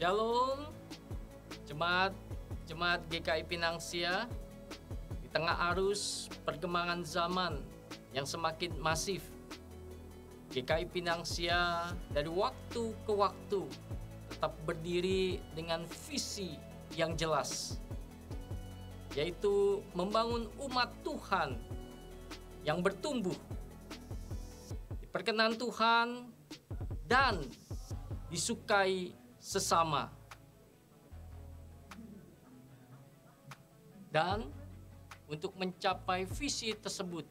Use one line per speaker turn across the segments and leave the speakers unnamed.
Shalom, jemaat GKI Pinangsia. Di tengah arus perkembangan zaman yang semakin masif, GKI Pinangsia dari waktu ke waktu tetap berdiri dengan visi yang jelas, yaitu membangun umat Tuhan yang bertumbuh, diperkenan Tuhan dan disukai sesama. Dan untuk mencapai visi tersebut,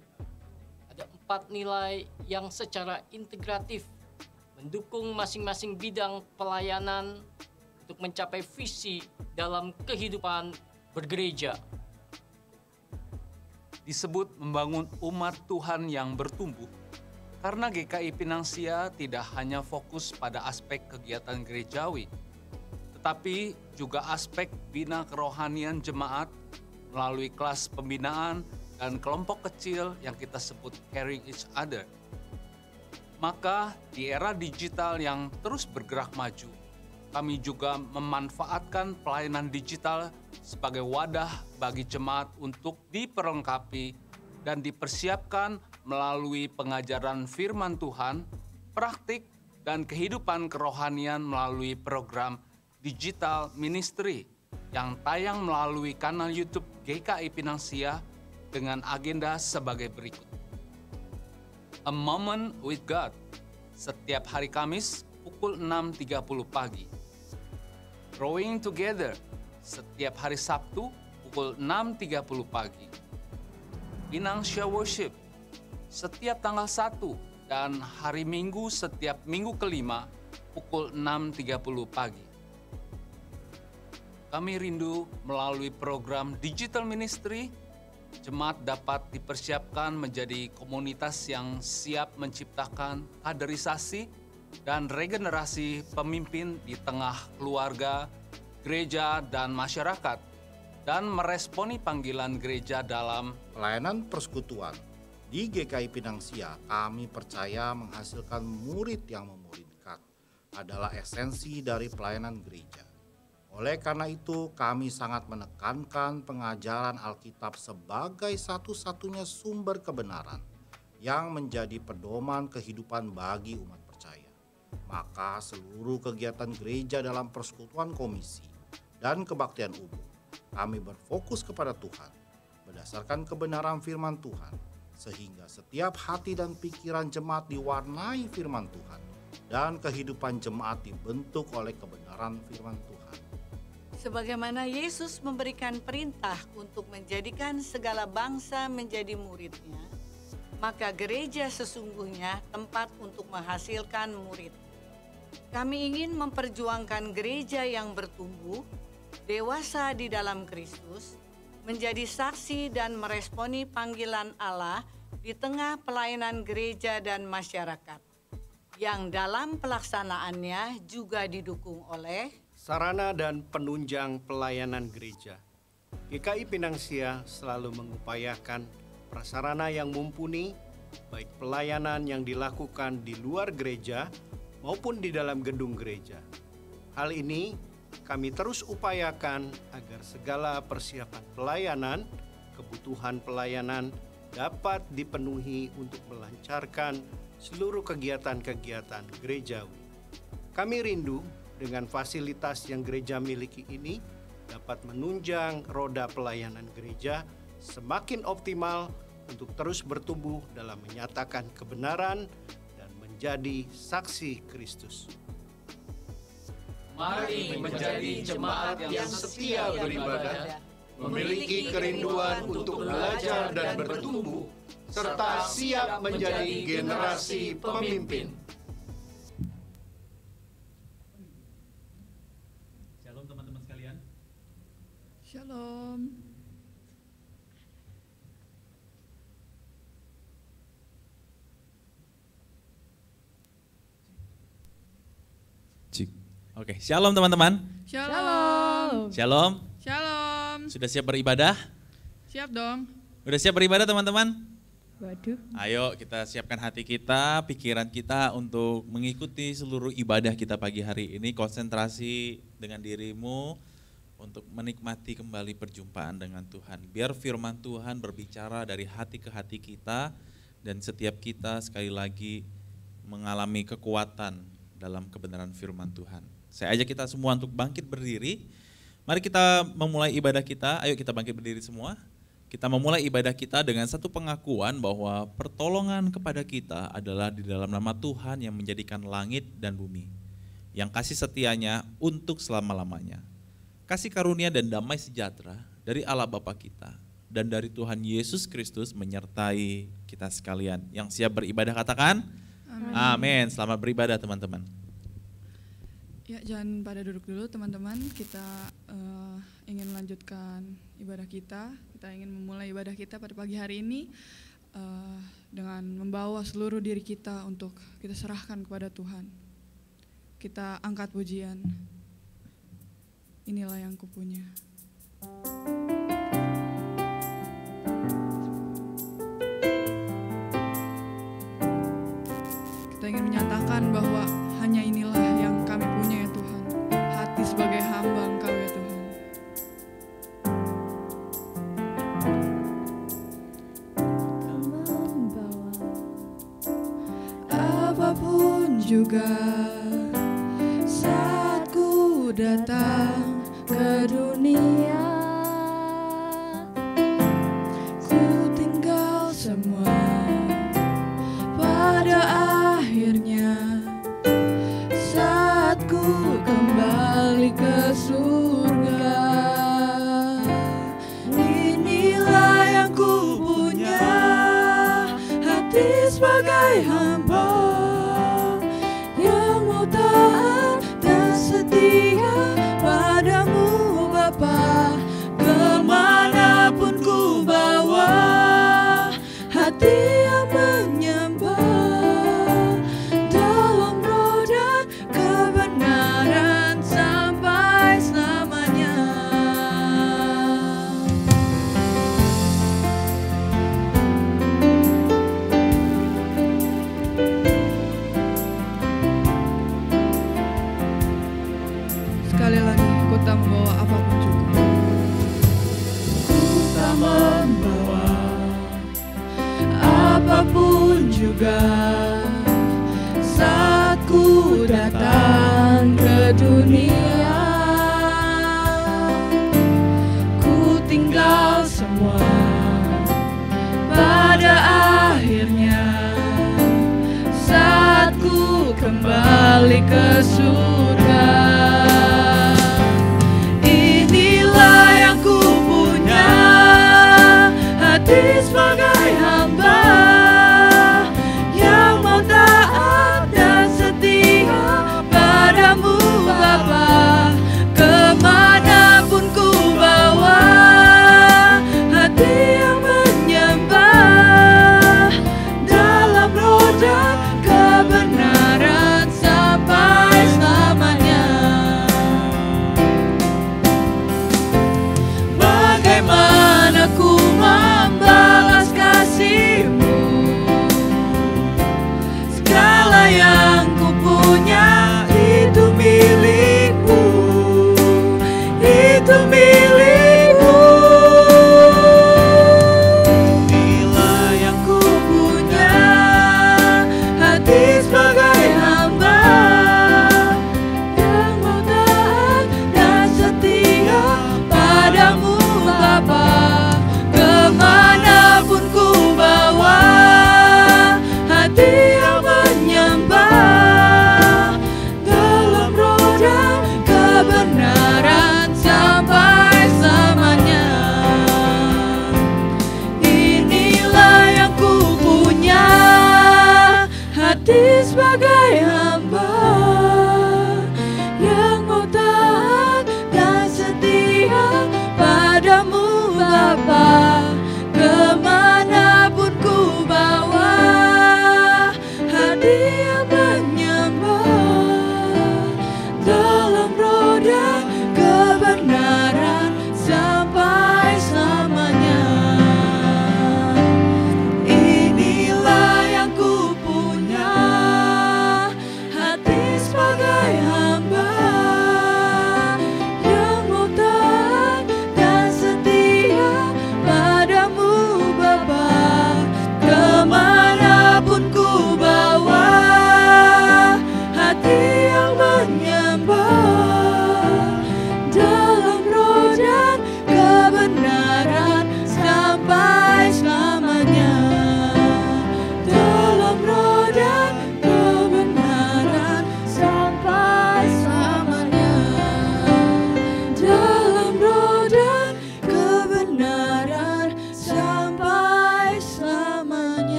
ada 4 nilai yang secara integratif mendukung masing-masing bidang pelayanan untuk mencapai visi dalam kehidupan bergereja.
Disebut membangun umat Tuhan yang bertumbuh, karena GKI Pinangsia tidak hanya fokus pada aspek kegiatan gerejawi, tetapi juga aspek bina kerohanian jemaat melalui kelas pembinaan dan kelompok kecil yang kita sebut caring each other. Maka di era digital yang terus bergerak maju, kami juga memanfaatkan pelayanan digital sebagai wadah bagi jemaat untuk diperlengkapi dan dipersiapkan melalui pengajaran firman Tuhan, praktik, dan kehidupan kerohanian melalui program digital ministry yang tayang melalui kanal YouTube GKI Pinangsia dengan agenda sebagai berikut. A Moment with God, setiap hari Kamis pukul 6.30 pagi. Growing Together, setiap hari Sabtu pukul 6.30 pagi. Pinangsia Worship, setiap tanggal 1 dan hari Minggu setiap minggu kelima pukul 6.30 pagi. Kami rindu melalui program Digital Ministry, jemaat dapat dipersiapkan menjadi komunitas yang siap menciptakan kaderisasi dan regenerasi pemimpin di tengah keluarga, gereja, dan masyarakat, dan meresponi panggilan gereja dalam
pelayanan persekutuan. Di GKI Pinangsia, kami percaya menghasilkan murid yang memuridkan adalah esensi dari pelayanan gereja. Oleh karena itu, kami sangat menekankan pengajaran Alkitab sebagai satu-satunya sumber kebenaran yang menjadi pedoman kehidupan bagi umat percaya. Maka seluruh kegiatan gereja dalam persekutuan komisi dan kebaktian umum, kami berfokus kepada Tuhan berdasarkan kebenaran firman Tuhan, sehingga setiap hati dan pikiran jemaat diwarnai firman Tuhan dan kehidupan jemaat dibentuk oleh kebenaran firman Tuhan.
Sebagaimana Yesus memberikan perintah untuk menjadikan segala bangsa menjadi muridnya, maka gereja sesungguhnya tempat untuk menghasilkan murid. Kami ingin memperjuangkan gereja yang bertumbuh, dewasa di dalam Kristus, menjadi saksi dan meresponi panggilan Allah di tengah pelayanan gereja dan masyarakat, yang dalam pelaksanaannya juga didukung oleh
sarana dan penunjang pelayanan gereja. GKI Pinangsia selalu mengupayakan prasarana yang mumpuni, baik pelayanan yang dilakukan di luar gereja maupun di dalam gedung gereja. Hal ini kami terus upayakan agar segala persiapan pelayanan, kebutuhan pelayanan dapat dipenuhi untuk melancarkan seluruh kegiatan-kegiatan gerejawi. Kami rindu dengan fasilitas yang gereja miliki ini dapat menunjang roda pelayanan gereja semakin optimal untuk terus bertumbuh dalam menyatakan kebenaran dan menjadi saksi Kristus.
Mari menjadi jemaat yang setia beribadah,
memiliki kerinduan untuk belajar dan bertumbuh, serta siap menjadi generasi pemimpin.
Shalom teman-teman sekalian.
Shalom.
Oke, shalom teman-teman.
Shalom.
Shalom.
Shalom.
Sudah siap beribadah?
Siap dong.
Udah siap beribadah teman-teman?
Waduh.
Ayo kita siapkan hati kita, pikiran kita untuk mengikuti seluruh ibadah kita pagi hari ini. Konsentrasi dengan dirimu untuk menikmati kembali perjumpaan dengan Tuhan. Biar firman Tuhan berbicara dari hati ke hati kita dan setiap kita sekali lagi mengalami kekuatan dalam kebenaran firman Tuhan. Saya ajak kita semua untuk bangkit berdiri. Mari kita memulai ibadah kita. Ayo kita bangkit berdiri semua. Kita memulai ibadah kita dengan satu pengakuan bahwa pertolongan kepada kita adalah di dalam nama Tuhan yang menjadikan langit dan bumi, yang kasih setianya untuk selama-lamanya. Kasih karunia dan damai sejahtera dari Allah Bapa kita dan dari Tuhan Yesus Kristus menyertai kita sekalian. Yang siap beribadah katakan, amin. Selamat beribadah teman-teman.
Ya, jangan pada duduk dulu teman-teman. Kita ingin melanjutkan ibadah kita. Kita ingin memulai ibadah kita pada pagi hari ini dengan membawa seluruh diri kita untuk kita serahkan kepada Tuhan. Kita angkat pujian. Inilah yang kupunya. Kita ingin menyatakan bahwa hanya inilah yang kami punya ya Tuhan. Hati sebagai hamba Engkau ya Tuhan. Membawa apapun juga saat ku datang ke dunia, ku tinggal semua pada akhirnya saat ku kembali ke surga. Inilah yang ku punya, hati sebagai hamba yang mau taat dan setia padamu Bapa. Kemanapun ku bawa hati yang menyembah dalam roh dan kebenaran sampai selamanya. Sekali lagi, ku tak membawa apapun juga. Ku tak membawa apapun juga saat ku datang ke dunia. Ku tinggal semua pada akhirnya saat ku kembali ke surga. Inilah yang ku punya, hati sebagai hamba yang mau taat dan setia padamu Bapa. Kemanapun ku bawa hati yang menyembah dalam roh dan kebenaran sampai selamanya.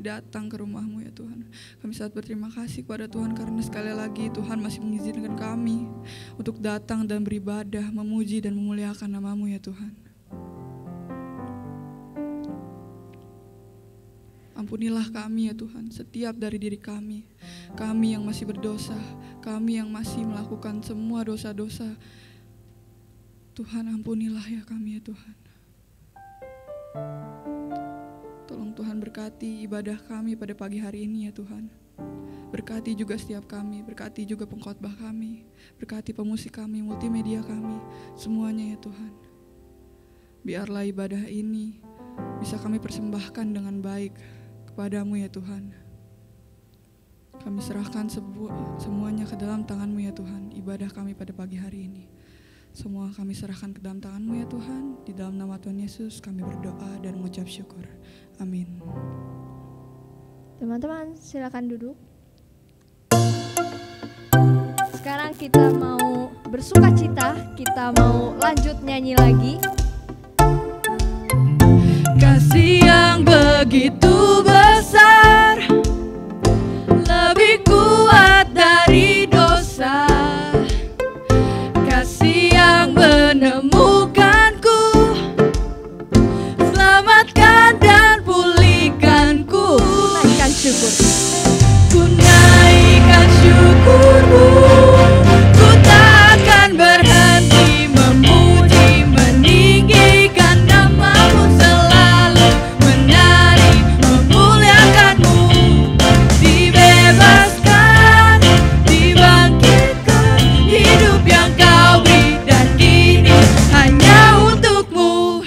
datang ke rumah-Mu ya Tuhan. Kami sangat berterima kasih kepada Tuhan karena sekali lagi Tuhan masih mengizinkan kami untuk datang dan beribadah, memuji dan memuliakan nama-Mu ya Tuhan. Ampunilah kami ya Tuhan, setiap dari diri kami yang masih berdosa, kami yang masih melakukan semua dosa-dosa. Tuhan ampunilah ya kami ya Tuhan. Tolong Tuhan berkati ibadah kami pada pagi hari ini ya Tuhan. Berkati juga setiap kami, berkati juga pengkhotbah kami, berkati pemusik kami, multimedia kami, semuanya ya Tuhan. Biarlah ibadah ini bisa kami persembahkan dengan baik kepadamu ya Tuhan. Kami serahkan semuanya ke dalam tangan-Mu ya Tuhan, ibadah kami pada pagi hari ini. Semua kami serahkan ke dalam tangan-Mu ya Tuhan. Di dalam nama Tuhan Yesus kami berdoa dan mengucap syukur. Amin.
Teman-teman silakan duduk. Sekarang kita mau bersuka cita, kita mau lanjut nyanyi lagi.
Kasih yang begitu besar, lebih kuat dari dosa. Kasih yang menemukanku, selamatkan dan pulihkanku.
Naikkan syukur.
Ku naikkan syukurmu, ku takkan berhenti memuji, meninggikan nama-Mu, selalu menari, memuliakan-Mu. Dibebaskan, dibangkitkan, hidup yang Kau beri dan kini hanya untuk-Mu.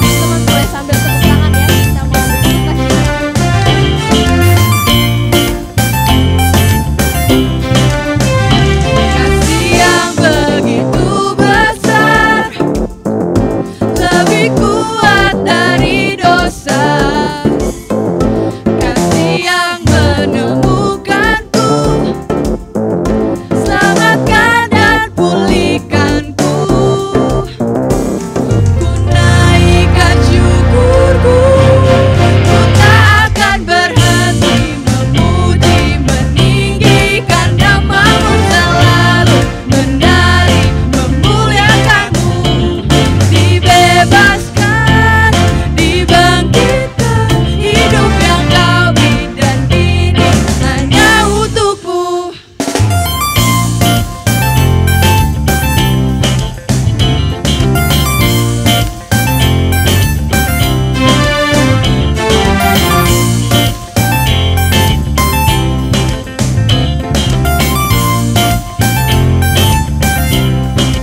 Teman boleh sambil tepuk tangan ya, kita mau bersuka cita.
Kasih yang begitu besar, lebih kuat dari dosa. Kasih yang menemukanku, selamatkan dan pulihkanku. Ku naikkan syukurku, ku tak akan berhenti memuji, meninggikan nama-Mu, selalu menari, memuliakan-Mu. Dibebaskan, dibangkitkan, hidup yang Kau beri dan kini hanya untuk-Mu.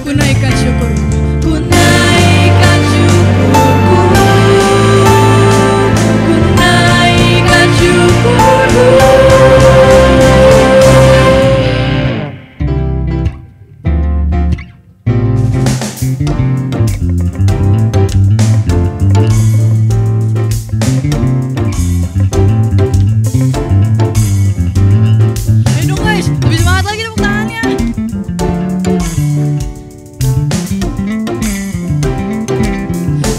Ku naikkan syukurku, ku naikkan syukurku, ku naikkan syukurku. Ayo dong guys, lebih semangat lagi tepuk tangannya.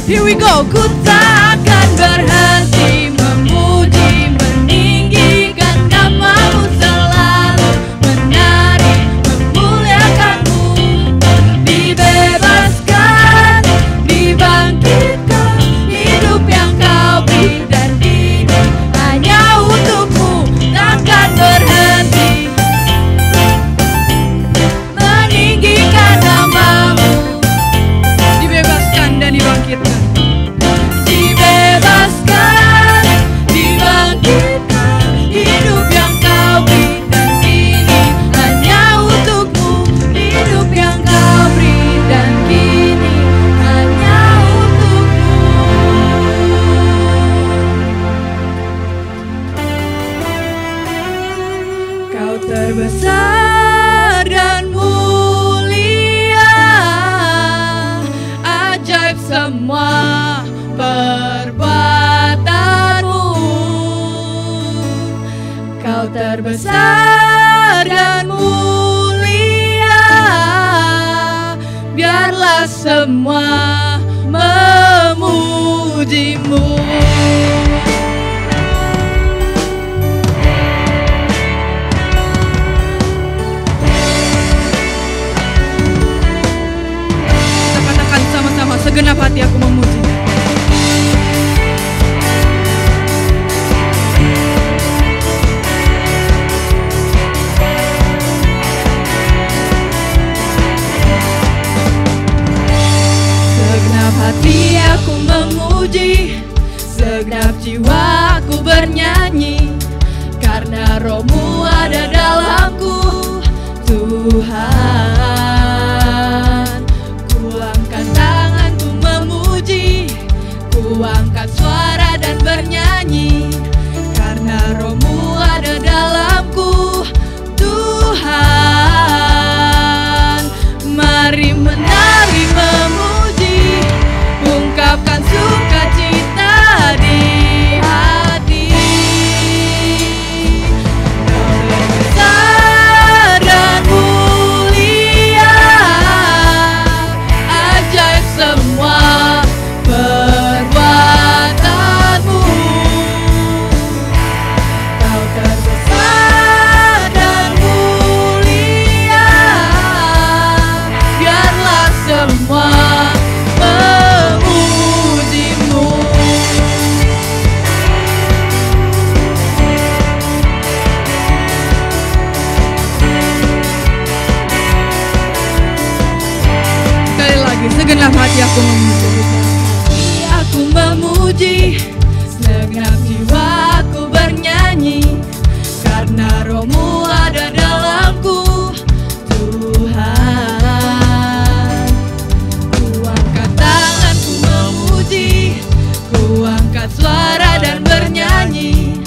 Here we go. Ku takkan berhenti memuji, meninggikan nama-Mu, selalu menari, memuliakan-Mu. Dibebaskan, dibangkitkan, hidup yang Kau beri dan kini hanya untuk-Mu. Takkan berhenti meninggikan nama-Mu. Dibebaskan dan dibangkitkan. Dibebaskan, dibangkitkan, hidup yang Kau beri dan kini hanya untuk-Mu. Hidup yang Kau beri dan kini hanya untuk-Mu. Kau terbesar dan mulia, ajaib semua perbuatan-Mu. Kau terbesar dan mulia, biarlah semua memuji-Mu. segenap hati aku memuji. Segenap hati aku memuji, segenap jiwa aku bernyanyi, karena Roh-Mu ada dalamku, Tuhan. Ku angkat tanganku memuji, ku angkat suara dan bernyanyi, karena Roh-Mu ada dalamku, Tuhan. Mari menari memuji, ungkapkan sukacita di hati. Kau besar dan mulia, ajaib semua perbuatanmu. Kau terbesar dan mulia, biarlah semua memujimu. Sekali lagi, segenap hati aku memuji. Aku memuji, segenap jiwa aku bernyanyi, karena Roh-Mu ada dalamku, Tuhan. Ku angkat tanganku memuji, ku angkat suara dan bernyanyi,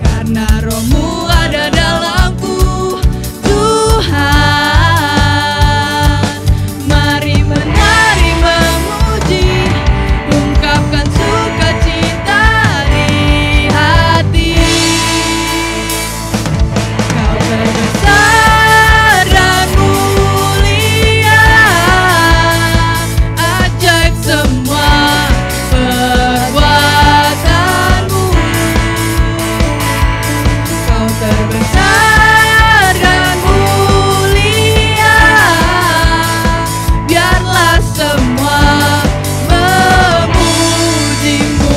karena Roh-Mu ada dalamku, Tuhan. Mari menari memuji, ungkapkan sukacita di hati. Kau terbesar dan mulia, ajaib semua perbuatanmu. Kau terbesar dan mulia, biarlah semua memujimu.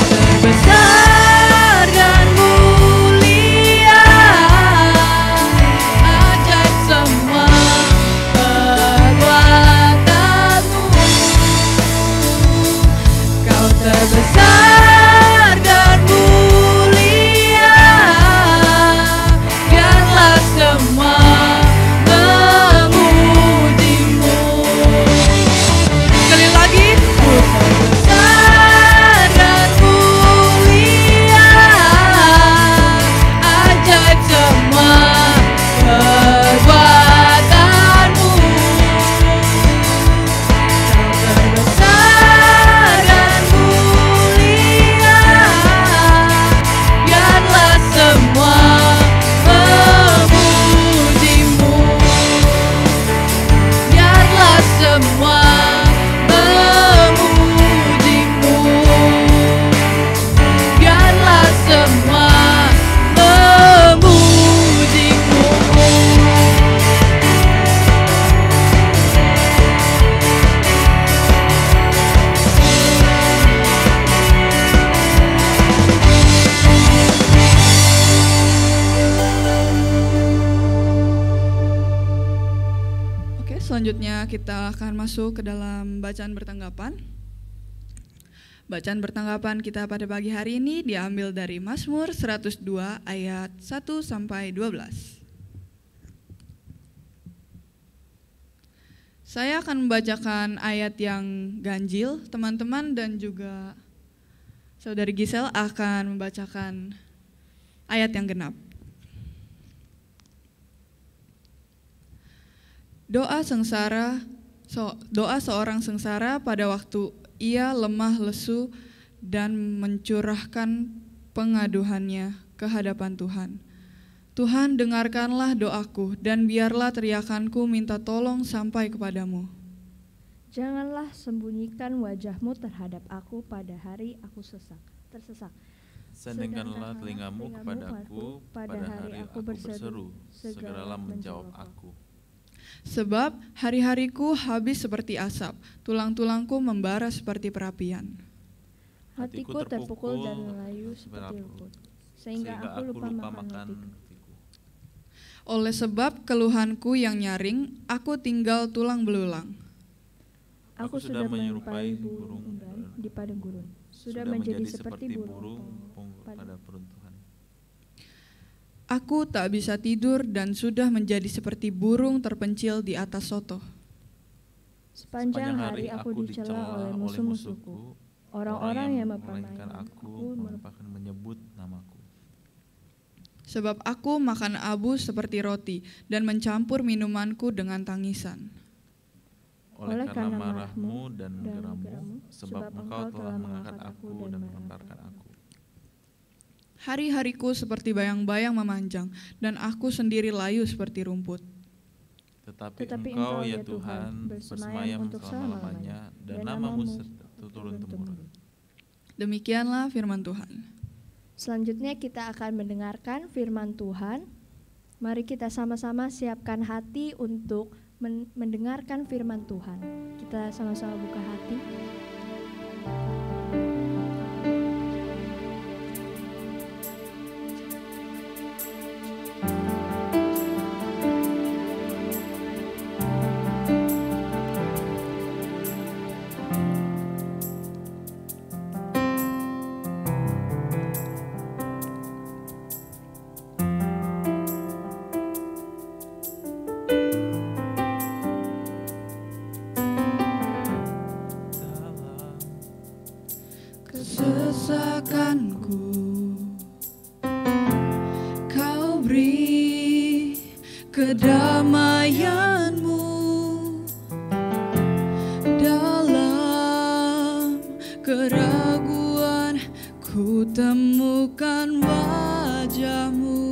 Terbesar dan mulia, ajaib semua perbuatanmu. Kau terbesar dan mulia, biarlah semua memujimu. Sekali lagi, ku terbesar dan mulia, ajaib semua perbuatanmu. Kau terbesar dan mulia, biarlah semua memujimu. Biarlah semua memujimu. Biarlah semua memujimu. Oke, selanjutnya kita akan masuk ke dalam bacaan bertanggapan. Bacaan bertanggapan kita pada pagi hari ini diambil dari Mazmur 102 ayat 1 sampai 12. Saya akan membacakan ayat yang ganjil, teman-teman, dan juga Saudari Gisel akan membacakan ayat yang genap. Doa seorang sengsara pada waktu ia lemah lesu dan mencurahkan pengaduhannya ke hadapan Tuhan. Tuhan, dengarkanlah doaku dan biarlah teriakanku minta tolong sampai kepadamu.
Janganlah sembunyikan wajahmu terhadap aku pada hari aku tersesak.
Sedengkanlah telingamu kepadaku pada hari aku berseru, segeralah menjawab aku.
Sebab hari-hariku habis seperti asap, tulang-tulangku membara seperti perapian.
Hatiku terpukul dan layu seperti rumput, sehingga aku lupa makan rotiku.
Oleh sebab keluhanku yang nyaring, aku tinggal tulang belulang.
Aku sudah menyerupai burung unggan di padang gurun, sudah menjadi seperti burung
pada peruntuhan.
Aku tak bisa tidur dan sudah menjadi seperti burung terpencil di atas soto.
Sepanjang hari aku dicela oleh musuh-musuhku, orang-orang yang mempermainkan aku
bahkan menyebut namaku.
Sebab aku makan abu seperti roti dan mencampur minumanku dengan tangisan.
Oleh karena marahmu dan gerammu, sebab engkau telah mengangkat aku dan melemparkan aku.
Hari-hariku seperti bayang-bayang memanjang, dan aku sendiri layu seperti rumput.
Tetapi engkau ya Tuhan bersemayam untuk selama-lamanya, dan namamu turun-temurun.
Demikianlah firman Tuhan.
Selanjutnya kita akan mendengarkan firman Tuhan. Mari kita sama-sama siapkan hati untuk mendengarkan firman Tuhan. Kita sama-sama buka hati.
Kesesakanku Kau beri kedamaianmu dalam keraguan ku temukan wajahmu.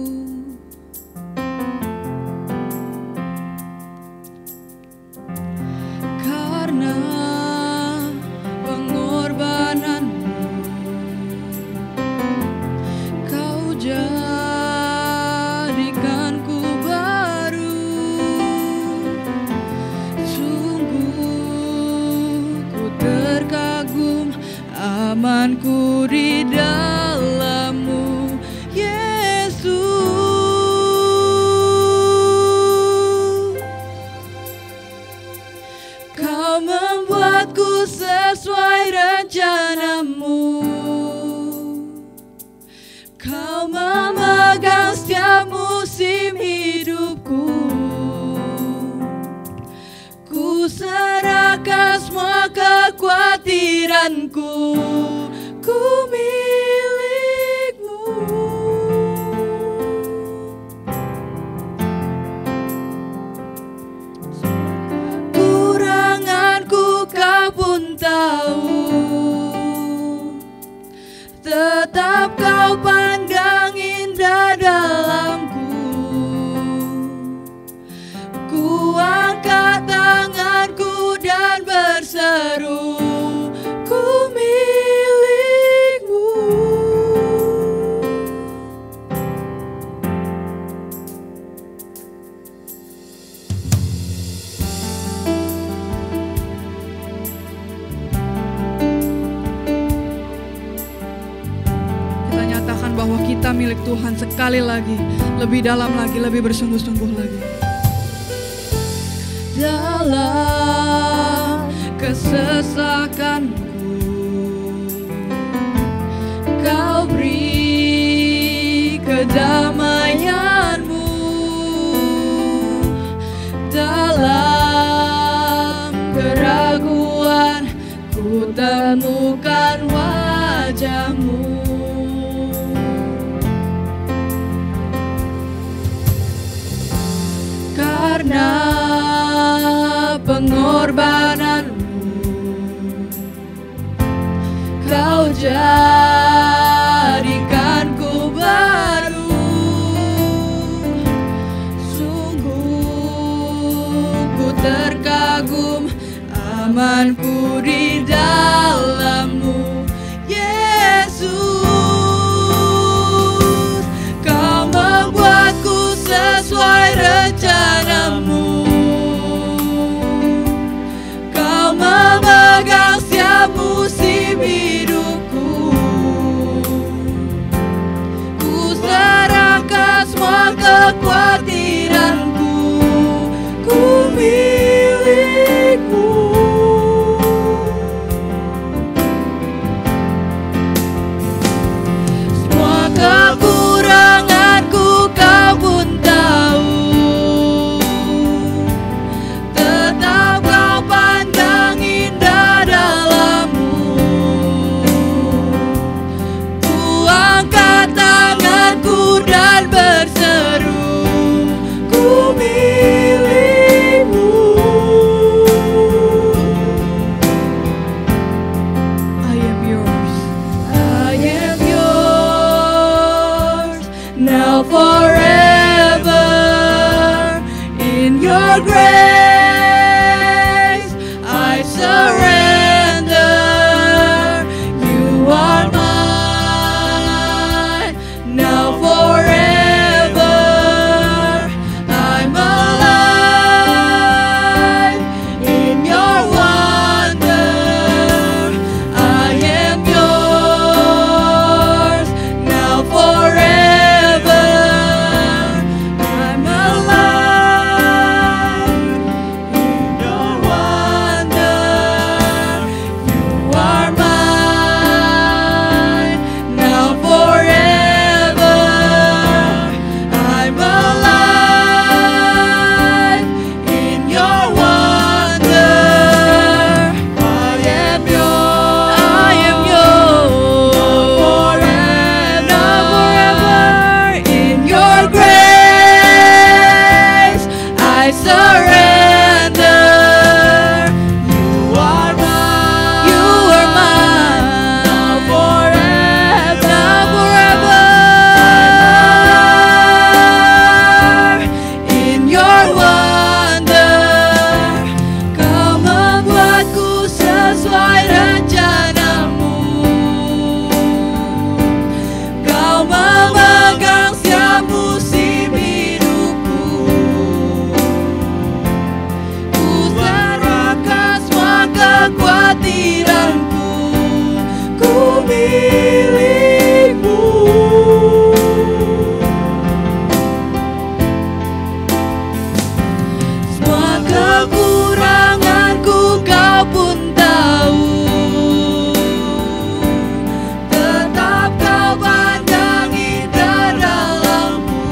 Karena pengorbananmu Kau jadikanku baru. Sungguh ku terkagum amanku di dalam-Mu, Yesus. Kau membuatku sesuai rencana-Mu. Kau memegang setiap musim hidupku. Ku serahkan semua kekhawatiranku. Ku milik-Mu. Kuranganku Kau pun tahu. Tetap Kau pandang indah dalamku. Ku angkat tanganku dan berseru, ku milik-Mu. Kita nyatakan bahwa kita milik Tuhan sekali lagi, lebih dalam lagi, lebih bersungguh-sungguh lagi. Dalam kesesakanku Kau beri kedamaian-Mu. Dalam keraguan ku temukan wajah-Mu. Karena pengorbanan-Mu Kau jadikanku baru. Sungguh ku terkagum amanku di dalam-Mu, Yesus. Kau membuatku sesuai rencana-Mu. Kau memegang setiap musim hidupku. Ku serahkan semua kekhawatiranku. Ku milikmu. Semua kekuranganku Kau pun tahu. Tetap Kau pandang indah dalam-Mu. Ku angkat tanganku dan berseru, ku milikmu. I am yours. I am yours. Now forever. In your grace I surrender. You are mine. Now forever. I'm alive in your wonder. I am yours now forever. I'm alive in your wonder. You are mine now forever. I'm alive in your wonder. I am yours. I am yours now forever. In your grace I surrender. You are mine. You are mine now forever. Now forever. In your wonder. Kau membuatku sesuai rencana-Mu. Kau memegang setiap musim hidupku. Ku serahkan semua kekhawatiranku. Ku milikmu. Semua kekuranganku Kau pun tahu. Tetap Kau pandang indah dalam-Mu.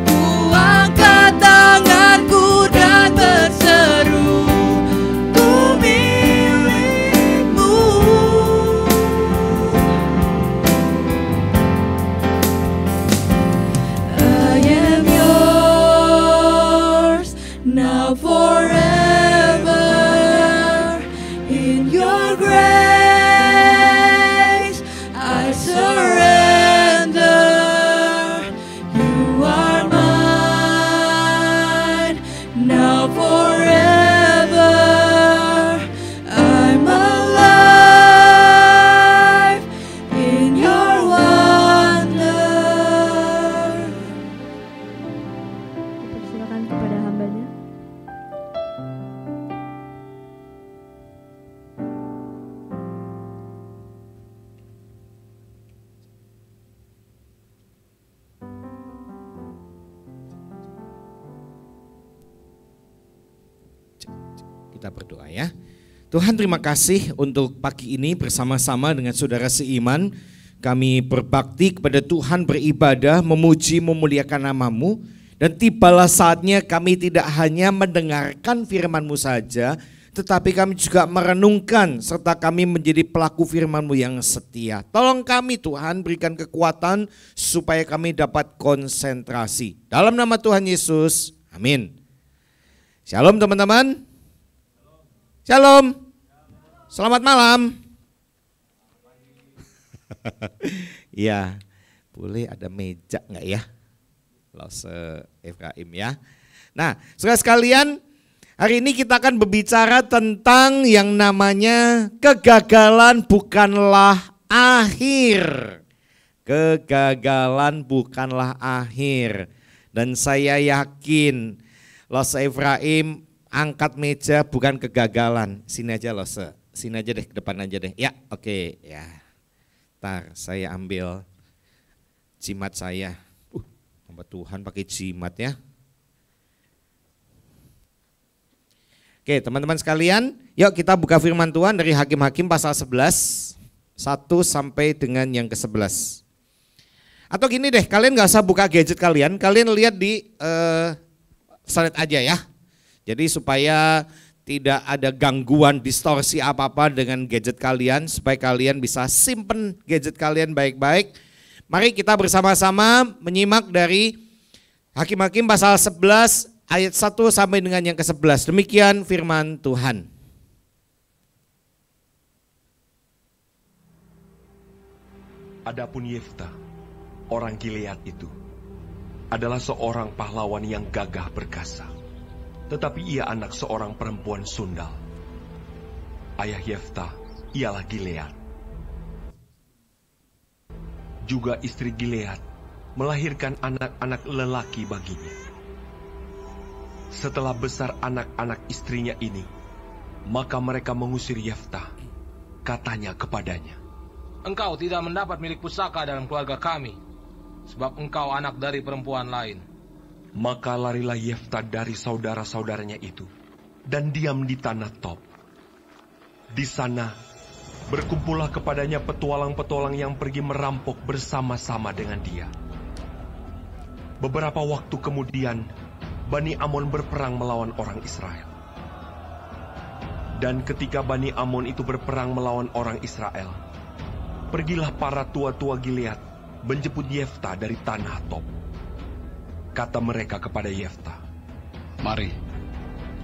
Ku angkat tanganku dan berseru, ku milikmu. I am yours now forever. In your grace I surrender. You are mine now forever. I'm alive in your wonder.
Silakan kepada hambanya.
Kita berdoa ya. Tuhan, terima kasih untuk pagi ini bersama-sama dengan saudara seiman. Kami berbakti kepada Tuhan, beribadah, memuji, memuliakan nama-Mu. Dan tibalah saatnya kami tidak hanya mendengarkan firman-Mu saja, tetapi kami juga merenungkan serta kami menjadi pelaku firman-Mu yang setia. Tolong kami Tuhan, berikan kekuatan supaya kami dapat konsentrasi. Dalam nama Tuhan Yesus, amin. Shalom teman-teman. Shalom. Selamat malam. Ya, boleh ada meja enggak ya? Lause Efraim ya. Nah, saudara sekalian, Hari ini kita akan berbicara tentang yang namanya kegagalan bukanlah akhir. Kegagalan bukanlah akhir. Dan saya yakin Lose Efraim angkat meja bukan kegagalan. Sini aja Lose, sini aja deh, ke depan aja deh. Ya, oke, ya. Ntar saya ambil jimat saya. Hamba Tuhan pakai jimat ya. Oke, teman-teman sekalian, yuk kita buka firman Tuhan dari Hakim-Hakim pasal 11, 1 sampai dengan yang ke-11. Atau gini deh, kalian gak usah buka gadget kalian lihat di slide aja ya. Jadi supaya tidak ada gangguan, distorsi apa-apa dengan gadget kalian, supaya kalian bisa simpen gadget kalian baik-baik. Mari kita bersama-sama menyimak dari Hakim-Hakim pasal 11, ayat 1 sampai dengan yang ke-11. Demikian firman Tuhan.
Adapun Yefta, orang Gilead itu, adalah seorang pahlawan yang gagah perkasa. Tetapi ia anak seorang perempuan sundal. Ayah Yefta ialah Gilead. Juga istri Gilead melahirkan anak-anak lelaki baginya. Setelah besar anak-anak istrinya ini, maka mereka mengusir Yefta. Katanya kepadanya,
"Engkau tidak mendapat milik pusaka dalam keluarga kami, sebab engkau anak dari perempuan lain."
Maka larilah Yefta dari saudara-saudaranya itu, dan diam di tanah Tob. Di sana, berkumpullah kepadanya petualang-petualang yang pergi merampok bersama-sama dengan dia. Beberapa waktu kemudian, Bani Amon berperang melawan orang Israel. Dan ketika Bani Amon itu berperang melawan orang Israel, pergilah para tua-tua Gilead menjemput Yefta dari tanah Tob. Kata mereka kepada Yefta,
"Mari,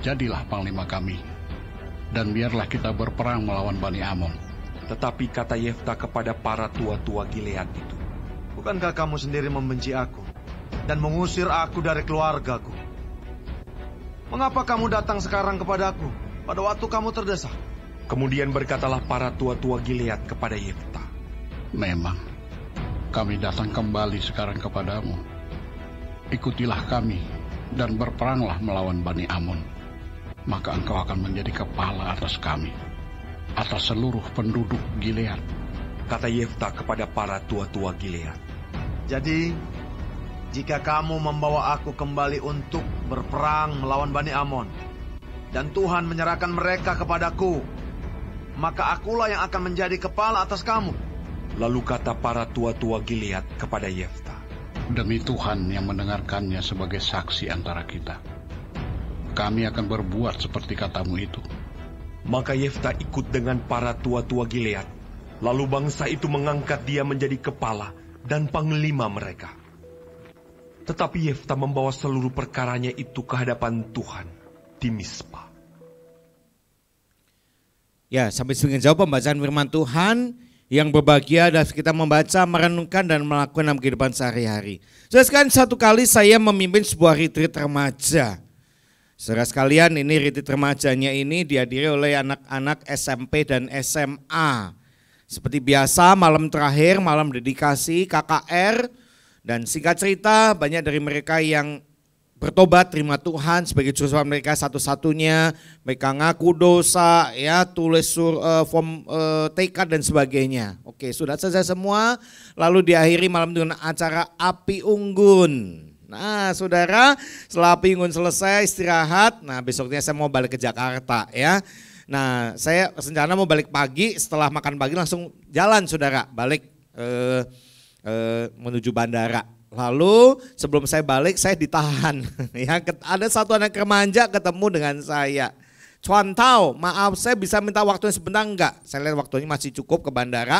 jadilah panglima kami, dan biarlah kita berperang melawan Bani Amon."
Tetapi kata Yefta kepada para tua-tua Gilead itu,
"Bukankah kamu sendiri membenci aku dan mengusir aku dari keluargaku? Mengapa kamu datang sekarang kepadaku pada waktu kamu terdesak?"
Kemudian berkatalah para tua-tua Gilead kepada Yefta,
"Memang kami datang kembali sekarang kepadamu. Ikutilah kami dan berperanglah melawan Bani Amon. Maka engkau akan menjadi kepala atas kami, atas seluruh penduduk Gilead."
Kata Yefta kepada para tua-tua Gilead,
"Jadi, jika kamu membawa aku kembali untuk berperang melawan Bani Amon, dan Tuhan menyerahkan mereka kepadaku, maka akulah yang akan menjadi kepala atas kamu."
Lalu kata para tua-tua Gilead kepada Yefta,
"Demi Tuhan yang mendengarkannya sebagai saksi antara kita, kami akan berbuat seperti katamu itu."
Maka Yefta ikut dengan para tua-tua Gilead. Lalu bangsa itu mengangkat dia menjadi kepala dan panglima mereka. Tetapi Yefta membawa seluruh perkaranya itu ke hadapan Tuhan di Mispa.
Ya, sampai sebagian jauh pembacaan firman Tuhan. Yang berbahagia adalah kita membaca, merenungkan, dan melakukan dalam kehidupan sehari-hari. Sekarang satu kali saya memimpin sebuah retreat remaja. Saudara sekalian, ini retreat remajanya ini dihadiri oleh anak-anak SMP dan SMA. Seperti biasa, malam terakhir, malam dedikasi, KKR. Dan singkat cerita, banyak dari mereka yang bertobat, terima Tuhan sebagai juru selamat mereka satu-satunya. Mereka ngaku dosa, ya, tulis form tekad dan sebagainya. Oke, sudah selesai semua. Lalu diakhiri malam dengan acara api unggun. Nah, saudara, setelah api unggun selesai istirahat. Nah, besoknya saya mau balik ke Jakarta, ya. Nah, saya rencana mau balik pagi. Setelah makan pagi langsung jalan, saudara, balik menuju bandara. Lalu sebelum saya balik saya ditahan. Ya, ada satu anak remaja ketemu dengan saya. Cuan tahu, maaf saya bisa minta waktunya sebentar enggak? Saya lihat waktunya masih cukup ke bandara.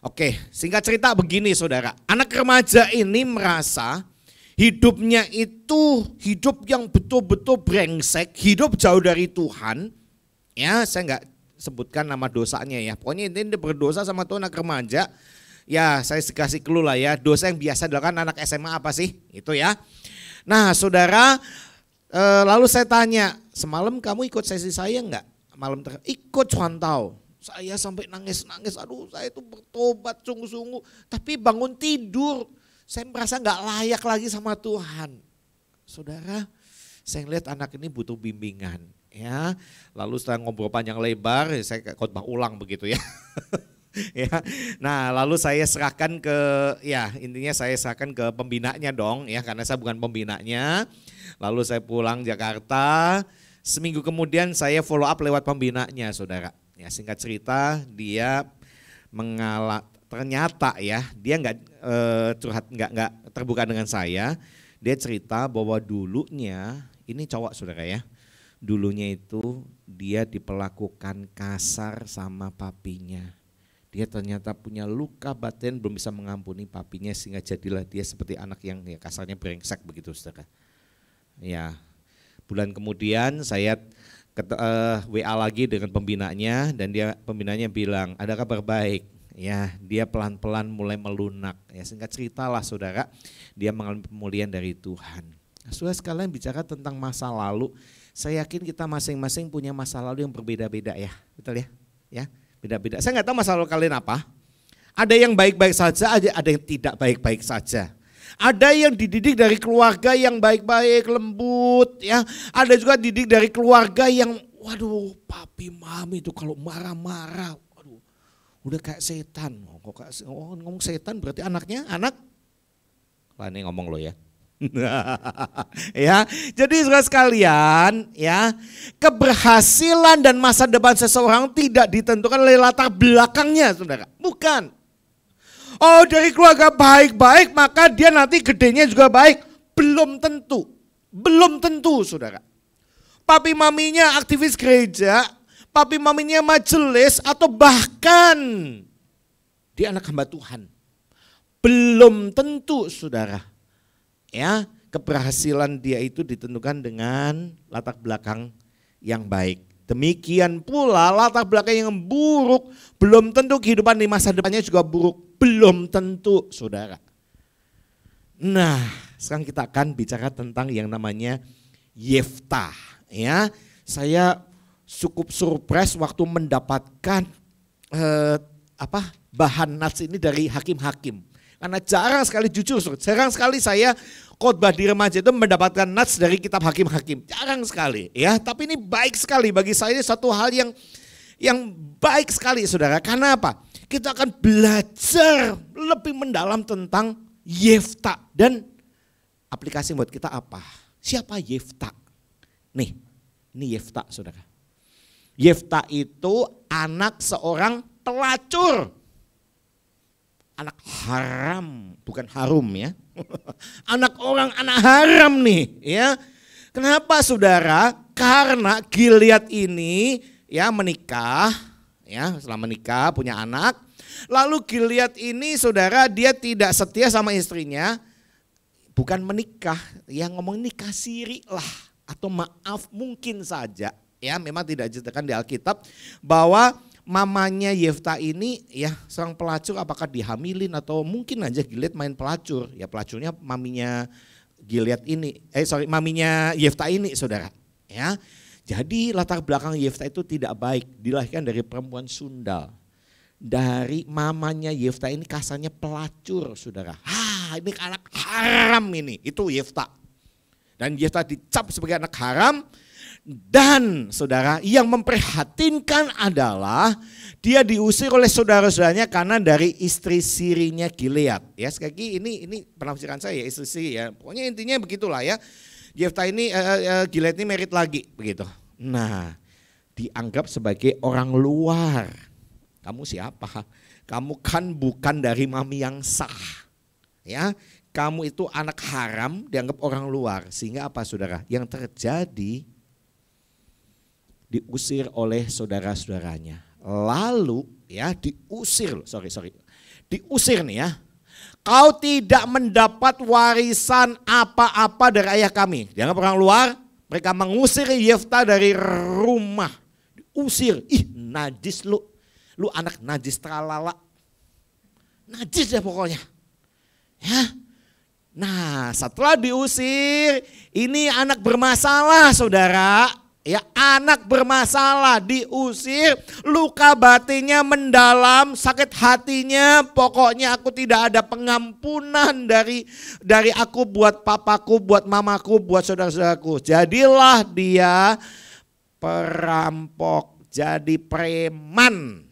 Oke, singkat cerita begini saudara. Anak remaja ini merasa hidupnya itu hidup yang betul-betul brengsek, hidup jauh dari Tuhan. Ya, saya enggak sebutkan nama dosanya ya. Pokoknya ini dia berdosa sama Tuhan, anak remaja. Ya, saya kasih clue lah ya, dosa yang biasa dilakukan anak SMA apa sih? Itu ya. Nah saudara, lalu saya tanya, semalam kamu ikut sesi saya enggak? Ikut Cuantau. Saya sampai nangis-nangis, aduh saya itu bertobat sungguh-sungguh. Tapi bangun tidur, saya merasa enggak layak lagi sama Tuhan. Saudara, saya lihat anak ini butuh bimbingan. Ya, lalu setelah ngobrol panjang lebar, saya khotbah ulang begitu ya. Ya, nah lalu saya serahkan ke, ya intinya saya serahkan ke pembinanya dong ya, karena saya bukan pembinanya. Lalu saya pulang Jakarta, seminggu kemudian saya follow up lewat pembinanya, saudara. Ya singkat cerita dia ternyata ya dia nggak curhat, nggak terbuka dengan saya. Dia cerita bahwa dulunya, ini cowok saudara ya, dulunya itu dia diperlakukan kasar sama papinya. Dia ternyata punya luka batin, belum bisa mengampuni papinya, sehingga jadilah dia seperti anak yang ya kasarnya brengsek begitu saudara. Ya, bulan kemudian saya WA lagi dengan pembinanya dan pembinanya bilang ada kabar baik. Ya, dia pelan-pelan mulai melunak. Ya, singkat cerita lah saudara, dia mengalami pemulihan dari Tuhan. Nah, saudara sekalian bicara tentang masa lalu, saya yakin kita masing-masing punya masa lalu yang berbeda-beda ya, betul ya? Ya, beda-beda. Saya nggak tahu masa lalu kalian apa. Ada yang baik-baik saja, ada yang tidak baik-baik saja. Ada yang dididik dari keluarga yang baik-baik, lembut ya. Ada juga didik dari keluarga yang waduh papi mami itu kalau marah-marah, waduh udah kayak setan. Ngomong setan berarti anaknya anak. Lah ini ngomong lo ya. Ya, jadi saudara sekalian ya, keberhasilan dan masa depan seseorang tidak ditentukan oleh latar belakangnya saudara. Bukan. Oh dari keluarga baik-baik maka dia nanti gedenya juga baik. Belum tentu. Belum tentu saudara. Papi maminya aktivis gereja, papi maminya majelis atau bahkan dia anak hamba Tuhan. Belum tentu saudara. Ya, keberhasilan dia itu ditentukan dengan latar belakang yang baik. Demikian pula latar belakang yang buruk belum tentu kehidupan di masa depannya juga buruk. Belum tentu saudara. Nah sekarang kita akan bicara tentang yang namanya Yefta. Ya, saya cukup surprise waktu mendapatkan bahan nats ini dari hakim-hakim. Karena jarang sekali jujur, jarang sekali saya khotbah di remaja itu mendapatkan nats dari kitab hakim-hakim. Jarang sekali ya, tapi ini baik sekali bagi saya, ini satu hal yang baik sekali saudara. Karena apa? Kita akan belajar lebih mendalam tentang Yefta dan aplikasi buat kita apa? Siapa Yefta? Nih, ini Yefta saudara. Yefta itu anak seorang pelacur. Anak haram, bukan harum ya. Anak orang, anak haram nih ya. Kenapa saudara? Karena Gilead ini ya menikah. Ya, setelah menikah punya anak, lalu Gilead ini saudara dia tidak setia sama istrinya, bukan menikah, yang ngomong nikah siri lah atau maaf mungkin saja, ya memang tidak diceritakan di Alkitab bahwa mamanya Yefta ini ya seorang pelacur, apakah dihamilin atau mungkin aja Gilead main pelacur, ya pelacurnya maminya Gilead ini, maminya Yefta ini saudara, ya. Jadi latar belakang Yefta itu tidak baik, dilahirkan dari perempuan sundal. Dari mamanya Yefta ini kasarnya pelacur saudara. Ini anak haram ini, itu Yefta. Dan Yefta dicap sebagai anak haram. Dan saudara yang memprihatinkan adalah dia diusir oleh saudara-saudaranya karena dari istri sirinya Gilead. Ya sekali lagi ini penafsiran saya ya, istri siri ya. Pokoknya intinya begitulah ya. Yefta ini Gilead ini merit lagi begitu. Nah, dianggap sebagai orang luar. Kamu siapa? Kamu kan bukan dari mami yang sah. Ya, kamu itu anak haram, dianggap orang luar. Sehingga apa saudara? Yang terjadi diusir oleh saudara-saudaranya. Lalu ya diusir nih ya. Kau tidak mendapat warisan apa-apa dari ayah kami. Dianggap orang luar, mereka mengusir Yefta dari rumah. Diusir, najis lu anak najis tralala. Najis ya pokoknya. Ya. Nah setelah diusir, ini anak bermasalah saudara. Ya, anak bermasalah, diusir, luka batinnya mendalam, sakit hatinya, pokoknya aku tidak ada pengampunan dari aku buat papaku, buat mamaku, buat saudara-saudaraku. Jadilah dia perampok, jadi preman.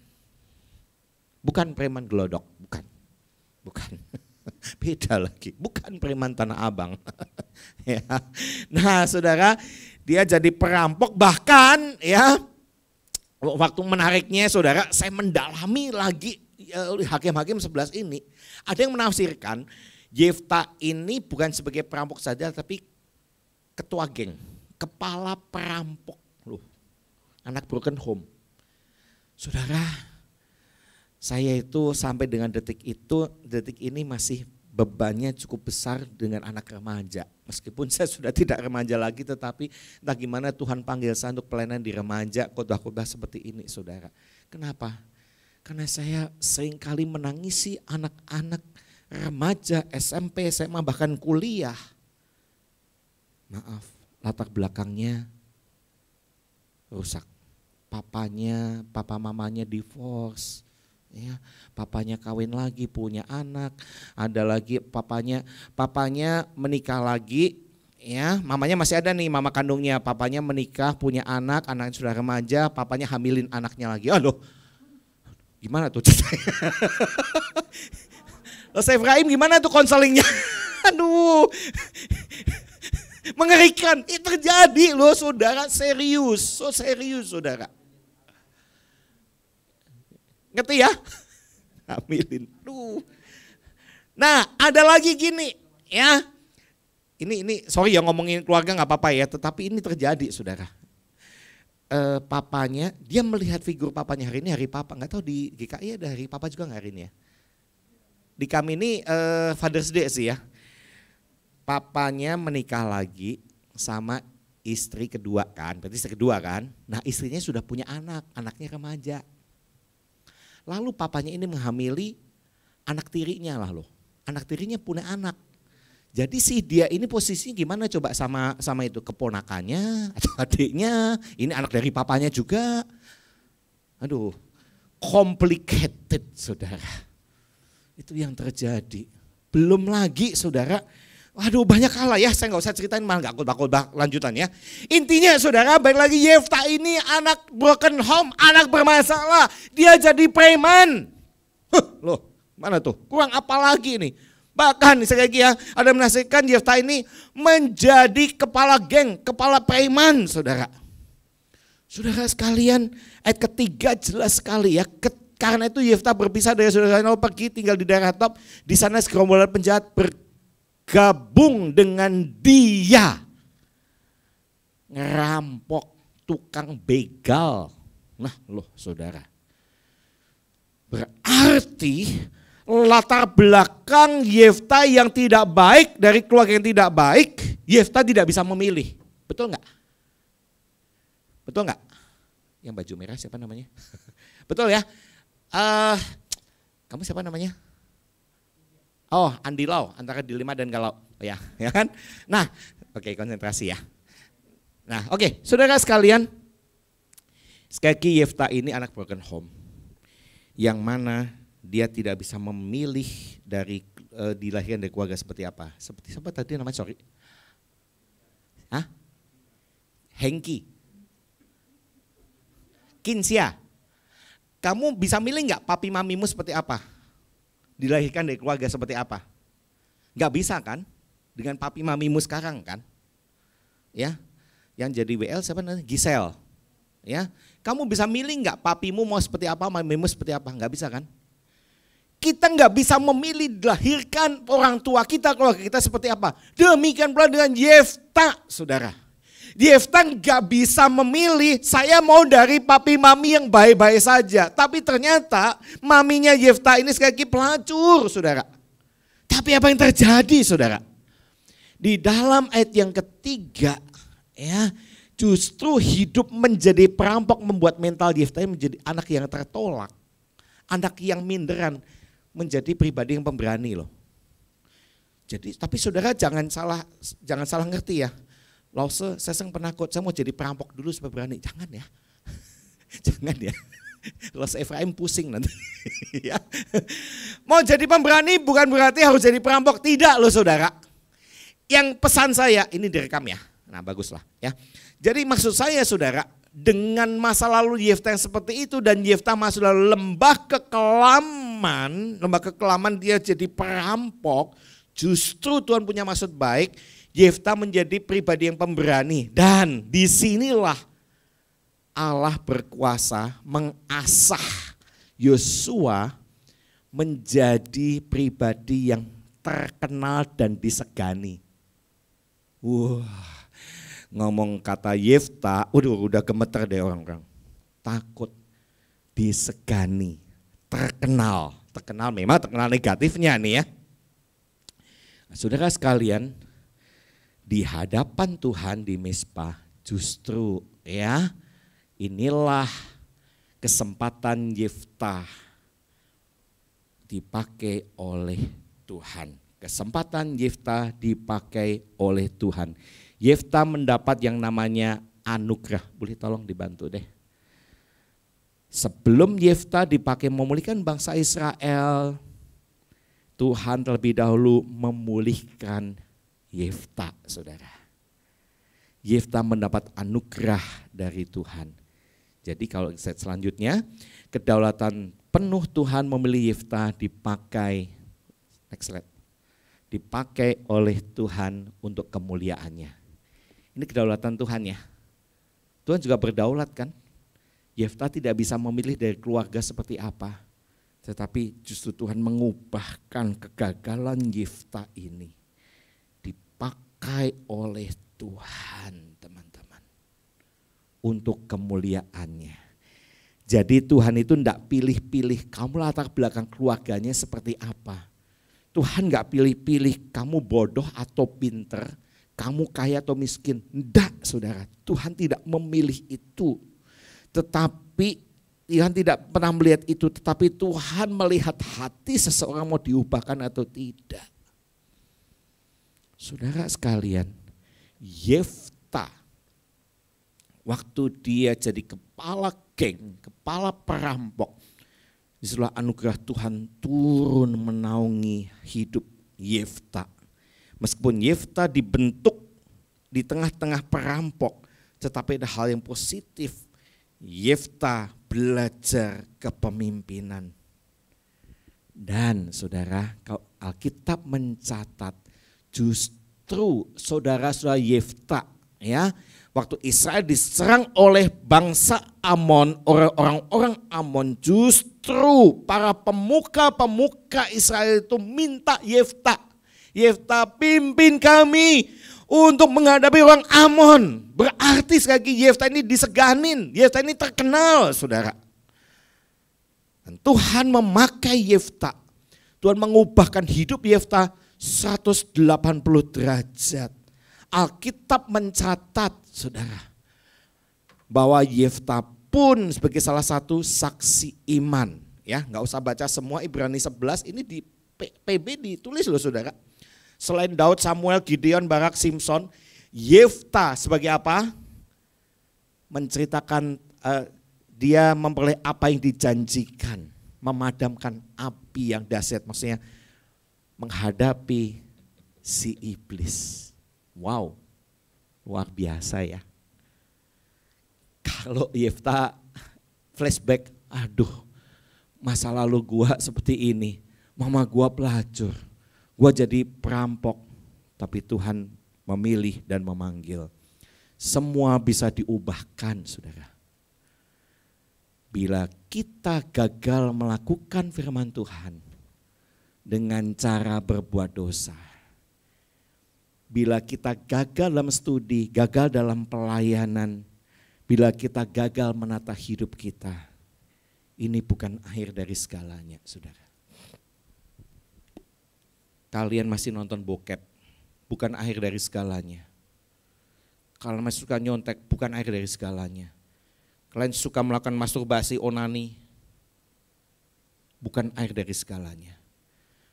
Bukan preman gelodok, bukan. Beda lagi, bukan preman Tanah Abang. Ya. Nah, saudara, dia jadi perampok, bahkan ya waktu menariknya saudara, saya mendalami lagi Hakim-Hakim 11 ini. Ada yang menafsirkan Yefta ini bukan sebagai perampok saja, tapi ketua geng, kepala perampok loh, anak broken home. Saudara, saya itu sampai dengan detik ini masih bebannya cukup besar dengan anak remaja. Meskipun saya sudah tidak remaja lagi, tetapi entah gimana Tuhan panggil saya untuk pelayanan di remaja, khotbah-khotbah seperti ini, saudara. Kenapa? Karena saya seringkali menangisi anak-anak remaja, SMP, SMA, bahkan kuliah. Maaf, latar belakangnya rusak. Papa mamanya divorce. Ya, papanya kawin lagi, punya anak, ada lagi papanya menikah lagi, ya, mamanya masih ada nih, mama kandungnya, papanya menikah, punya anak, anaknya sudah remaja, papanya hamilin anaknya lagi. Aduh, gimana tuh ceritanya? Loh, Efraim gimana tuh konselingnya? Aduh, mengerikan, itu terjadi loh saudara, serius, saudara. Ngerti ya? Hamilin. Nah, ada lagi gini ya. Ini sorry ya ngomongin keluarga nggak apa-apa ya, tetapi ini terjadi saudara. Papanya, dia melihat figur papanya hari ini hari papa. Nggak tahu di GKI ada hari papa juga nggak hari ini ya? Di kami ini Father's Day sih ya. Papanya menikah lagi sama istri kedua kan, berarti istri kedua kan. Nah, istrinya sudah punya anak, anaknya remaja. Lalu papanya ini menghamili anak tirinya lah loh. Anak tirinya punya anak. Jadi si dia ini posisinya gimana coba sama itu keponakannya atau adiknya. Ini anak dari papanya juga. Aduh, complicated saudara. Itu yang terjadi. Belum lagi saudara, waduh banyak hal ya, saya nggak usah ceritain, malah nggak khotbah lanjutan ya. Intinya saudara, balik lagi Yefta ini anak broken home, anak bermasalah, dia jadi preman. Loh, mana tuh? Kurang apa lagi nih? Bahkan sekali lagi ya, ada menasihatkan Yefta ini menjadi kepala geng, kepala preman saudara. Saudara sekalian, ayat ketiga jelas sekali ya. Karena itu Yefta berpisah dari saudara-saudara, pergi tinggal di daerah Tob. Di sana segerombolan penjahat bergabung dengan dia. Ngerampok, tukang begal. Nah loh saudara. Berarti latar belakang Yefta yang tidak baik, dari keluarga yang tidak baik, Yefta tidak bisa memilih. Betul nggak? Betul nggak? Yang baju merah siapa namanya? Betul ya? Kamu siapa namanya? Oh, Andi Lau, antara Dilema dan Galau. Oh, ya kan? Nah, oke, konsentrasi ya. Nah, oke, saudara sekalian, sekali lagi Yefta ini anak broken home, yang mana dia tidak bisa memilih dari dilahirkan dari keluarga seperti apa. Seperti siapa tadi namanya? Sorry. Hah? Hengki. Kinsia. Kamu bisa milih nggak papi mamimu seperti apa? Dilahirkan dari keluarga seperti apa? Nggak bisa kan? Dengan papi mamimu sekarang kan? Ya, yang jadi WL siapa namanya? Gisel. Ya, kamu bisa milih nggak papimu mau seperti apa, mamimu seperti apa? Nggak bisa kan? Kita nggak bisa memilih dilahirkan orang tua kita, keluarga kita seperti apa. Demikian pula dengan Yefta, saudara. Yefta nggak bisa memilih, saya mau dari papi mami yang baik-baik saja. Tapi ternyata maminya Yefta ini sekali lagi pelacur, saudara. Tapi apa yang terjadi, saudara? Di dalam ayat yang ketiga, ya, justru hidup menjadi perampok membuat mental Yefta menjadi anak yang tertolak. Anak yang minderan, menjadi pribadi yang pemberani loh. Jadi, tapi saudara jangan salah ngerti ya. Lause, saya penakut, saya mau jadi perampok dulu supaya berani. Jangan ya, jangan ya. Lause Efraim pusing nanti. Ya. Mau jadi pemberani bukan berarti harus jadi perampok, tidak loh saudara. Yang pesan saya, ini direkam ya, nah baguslah ya. Jadi maksud saya saudara, dengan masa lalu Yefta yang seperti itu dan Yefta masuk dalam lembah kekelaman dia jadi perampok, justru Tuhan punya maksud baik. Yefta menjadi pribadi yang pemberani dan disinilah Allah berkuasa mengasah Yosua menjadi pribadi yang terkenal dan disegani. Wah, ngomong kata Yefta, udah gemeter deh orang-orang. Takut, disegani, terkenal memang terkenal negatifnya nih ya. Nah, saudara sekalian, di hadapan Tuhan di Mizpah justru ya inilah kesempatan Yefta dipakai oleh Tuhan. Kesempatan Yefta dipakai oleh Tuhan. Yefta mendapat yang namanya anugerah. Boleh tolong dibantu deh. Sebelum Yefta dipakai memulihkan bangsa Israel, Tuhan terlebih dahulu memulihkan Yefta, saudara. Yefta mendapat anugerah dari Tuhan. Jadi kalau slide selanjutnya, kedaulatan penuh Tuhan memilih Yefta dipakai, next slide, dipakai oleh Tuhan untuk kemuliaannya. Ini kedaulatan Tuhan ya. Tuhan juga berdaulat kan. Yefta tidak bisa memilih dari keluarga seperti apa. Tetapi justru Tuhan mengubahkan kegagalan Yefta ini. Dipakai oleh Tuhan teman-teman. Untuk kemuliaannya. Jadi Tuhan itu tidak pilih-pilih kamu latar belakang keluarganya seperti apa. Tuhan gak pilih-pilih kamu bodoh atau pinter, kamu kaya atau miskin. Tidak saudara, Tuhan tidak memilih itu. Tetapi Tuhan tidak pernah melihat itu, tetapi Tuhan melihat hati seseorang mau diubahkan atau tidak. Saudara sekalian, Yefta waktu dia jadi kepala geng, kepala perampok, disitulah anugerah Tuhan turun menaungi hidup Yefta. Meskipun Yefta dibentuk di tengah-tengah perampok, tetapi ada hal yang positif. Yefta belajar kepemimpinan. Dan saudara, kalau Alkitab mencatat justru saudara-saudara Yefta ya, waktu Israel diserang oleh bangsa Amon, orang-orang Amon, justru para pemuka-pemuka Israel itu minta Yefta, Yefta pimpin kami untuk menghadapi orang Amon. Berarti sekali lagi Yefta ini diseganin, Yefta ini terkenal saudara. Dan Tuhan memakai Yefta, Tuhan mengubahkan hidup Yefta 180 derajat. Alkitab mencatat saudara bahwa Yefta pun sebagai salah satu saksi iman. Ya, nggak usah baca semua Ibrani 11, ini di PB ditulis loh saudara. Selain Daud, Samuel, Gideon, Barak, Simson, Yefta sebagai apa? Menceritakan dia memperoleh apa yang dijanjikan, memadamkan api yang dahsyat, maksudnya menghadapi si iblis. Wow, luar biasa ya. Kalau Yefta flashback, aduh masa lalu gua seperti ini, mama gua pelacur, gua jadi perampok, tapi Tuhan memilih dan memanggil. Semua bisa diubahkan saudara. Bila kita gagal melakukan firman Tuhan dengan cara berbuat dosa, bila kita gagal dalam studi, gagal dalam pelayanan, bila kita gagal menata hidup kita, ini bukan akhir dari segalanya, saudara. Kalian masih nonton bokep, bukan akhir dari segalanya. Kalian masih suka nyontek, bukan akhir dari segalanya. Kalian suka melakukan masturbasi, onani, bukan akhir dari segalanya.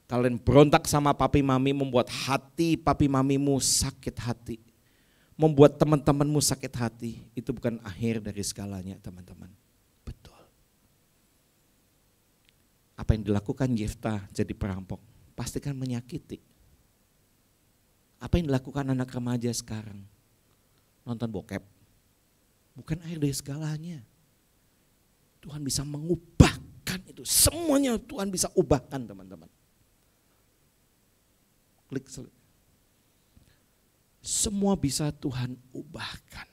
Kalian berontak sama papi mami, membuat hati papi mamimu sakit hati, membuat teman-temanmu sakit hati, itu bukan akhir dari segalanya teman-teman. Betul. Apa yang dilakukan Yefta jadi perampok, pasti kan menyakiti. Apa yang dilakukan anak remaja sekarang, nonton bokep, bukan akhir dari segalanya. Tuhan bisa mengubahkan itu, semuanya Tuhan bisa ubahkan teman-teman. Klik selip. Semua bisa Tuhan ubahkan.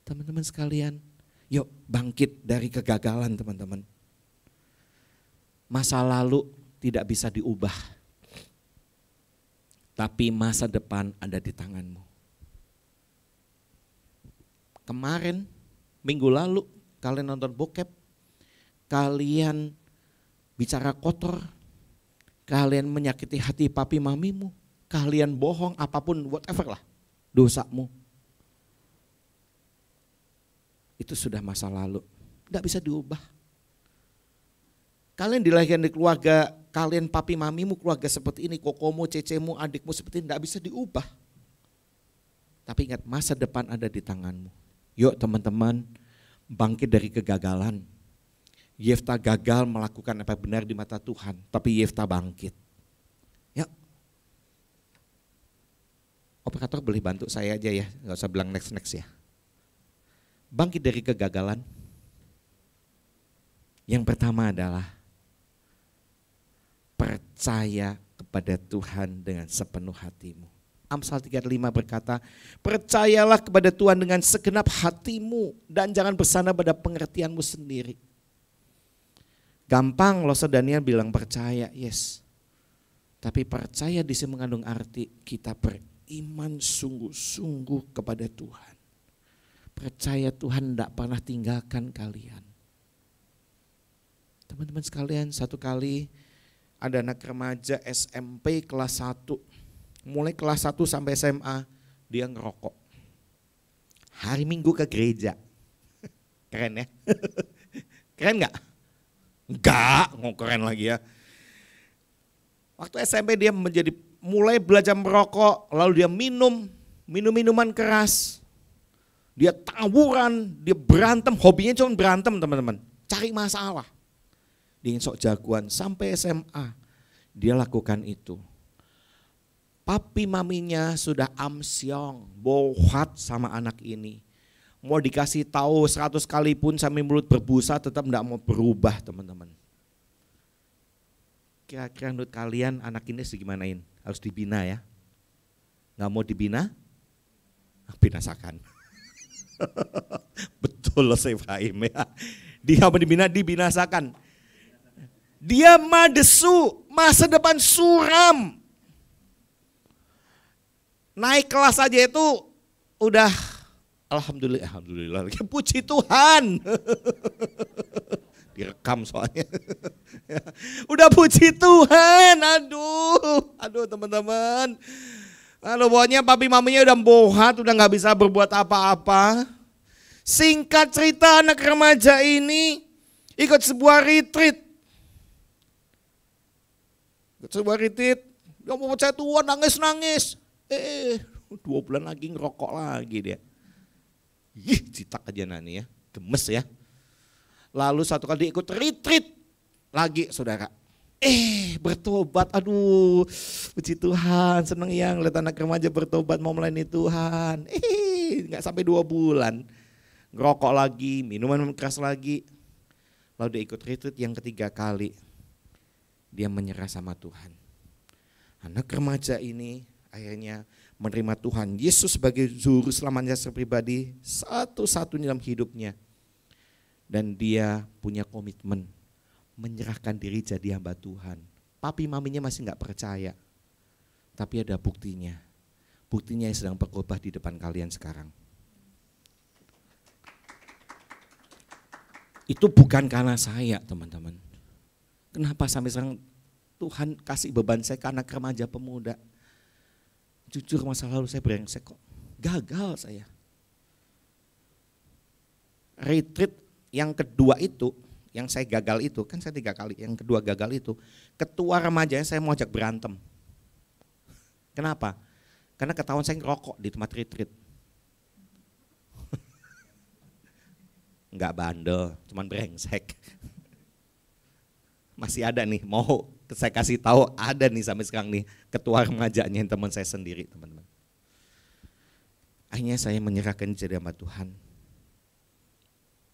Teman-teman sekalian, yuk bangkit dari kegagalan teman-teman. Masa lalu tidak bisa diubah, tapi masa depan ada di tanganmu. Kemarin, minggu lalu, kalian nonton bokep, kalian bicara kotor, kalian menyakiti hati papi mamimu, kalian bohong, apapun, whatever lah, dosamu. Itu sudah masa lalu, tidak bisa diubah. Kalian dilahirkan di keluarga, kalian papi mamimu keluarga seperti ini, kokomu, cecemu, adikmu seperti ini, tidak bisa diubah. Tapi ingat, masa depan ada di tanganmu. Yuk teman-teman, bangkit dari kegagalan. Yefta gagal melakukan apa benar di mata Tuhan, tapi Yefta bangkit. Ya. Operator boleh bantu saya aja ya, nggak usah bilang next ya. Bangkit dari kegagalan. Yang pertama adalah percaya kepada Tuhan dengan sepenuh hatimu. Amsal 3:5 berkata, percayalah kepada Tuhan dengan segenap hatimu dan jangan bersandar pada pengertianmu sendiri. Gampang loh Daniel bilang percaya, yes. Tapi percaya di sini mengandung arti kita beriman sungguh-sungguh kepada Tuhan. Percaya Tuhan tidak pernah tinggalkan kalian. Teman-teman sekalian, satu kali ada anak remaja SMP kelas 1. Mulai kelas 1 sampai SMA dia ngerokok. Hari Minggu ke gereja. Keren ya? Keren gak? Enggak, keren lagi ya. Waktu SMP dia mulai belajar merokok, lalu dia minum minuman keras. Dia tawuran, dia berantem, hobinya cuma berantem teman-teman. Cari masalah. Dia ingin sok jagoan sampai SMA. Dia lakukan itu. Papi maminya sudah amsyong, bohat sama anak ini. Mau dikasih tahu 100 kali pun sampai mulut berbusa tetap tidak mau berubah teman-teman. Kira-kira menurut kalian anak ini segimanain? Harus dibina ya? Nggak mau dibina? Binasakan. Betul loh Ibrahim ya. Dia mau dibina, dibinasakan. Dia madesu, masa depan suram. Naik kelas aja itu udah alhamdulillah, puji Tuhan. Direkam soalnya. Udah puji Tuhan, aduh teman-teman. Lalu pokoknya papi maminya udah bohat, udah gak bisa berbuat apa-apa. Singkat cerita anak remaja ini ikut sebuah retreat. Dia mau percaya Tuhan, nangis. 2 bulan lagi ngerokok lagi dia. Citak aja Nani ya, gemes ya. Lalu satu kali dia ikut retreat lagi saudara. Bertobat, aduh puji Tuhan, seneng ya ngeliat anak remaja bertobat mau melayani Tuhan. Gak sampai 2 bulan, ngerokok lagi, minuman keras lagi. Lalu dia ikut retreat yang ketiga kali, dia menyerah sama Tuhan. Anak remaja ini akhirnya menerima Tuhan Yesus sebagai juru selamatnya pribadi satu-satunya dalam hidupnya. Dan dia punya komitmen menyerahkan diri jadi hamba Tuhan. Papi maminya masih gak percaya, tapi ada buktinya. Buktinya yang sedang berkhotbah di depan kalian sekarang. Itu bukan karena saya teman-teman. Kenapa sampai sekarang Tuhan kasih beban saya ke anak remaja pemuda. Jujur masa lalu saya brengsek kok, gagal saya. Retreat yang kedua itu, yang saya gagal itu, kan saya 3 kali, yang kedua gagal itu, ketua remajanya saya mau ajak berantem. Kenapa? Karena ketahuan saya ngerokok di tempat retreat. Enggak bandel, cuman brengsek. Masih ada nih, mau saya kasih tahu, ada nih sampai sekarang nih ketua remajanya yang teman saya sendiri, teman-teman. Akhirnya saya menyerahkan diri sama Tuhan.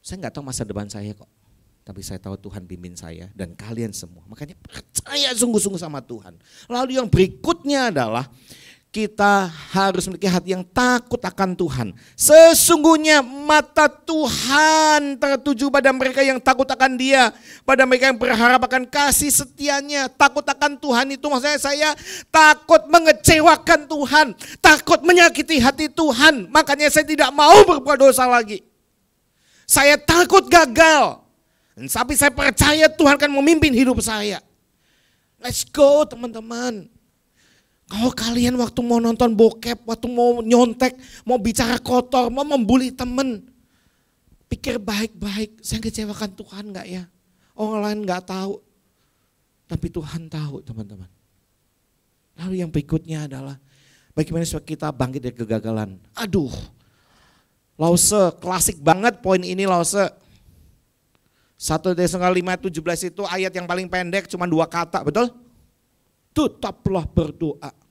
Saya nggak tahu masa depan saya kok, tapi saya tahu Tuhan pimpin saya dan kalian semua. Makanya percaya sungguh-sungguh sama Tuhan. Lalu yang berikutnya adalah kita harus memiliki hati yang takut akan Tuhan. Sesungguhnya mata Tuhan tertuju pada mereka yang takut akan Dia, pada mereka yang berharap akan kasih setianya. Takut akan Tuhan itu maksudnya saya takut mengecewakan Tuhan, takut menyakiti hati Tuhan. Makanya saya tidak mau berbuat dosa lagi. Saya takut gagal. Tapi saya percaya Tuhan akan memimpin hidup saya. Let's go teman-teman. Kalau kalian waktu mau nonton bokep, waktu mau nyontek, mau bicara kotor, mau membuli temen, pikir baik-baik, saya kecewakan Tuhan enggak ya? Orang lain enggak tahu, tapi Tuhan tahu teman-teman. Lalu yang berikutnya adalah bagaimana supaya kita bangkit dari kegagalan. Aduh, Lause, klasik banget poin ini Lause. 1 Tesalonika 5:17 itu ayat yang paling pendek, cuma 2 kata, betul? Tetaplah berdoa.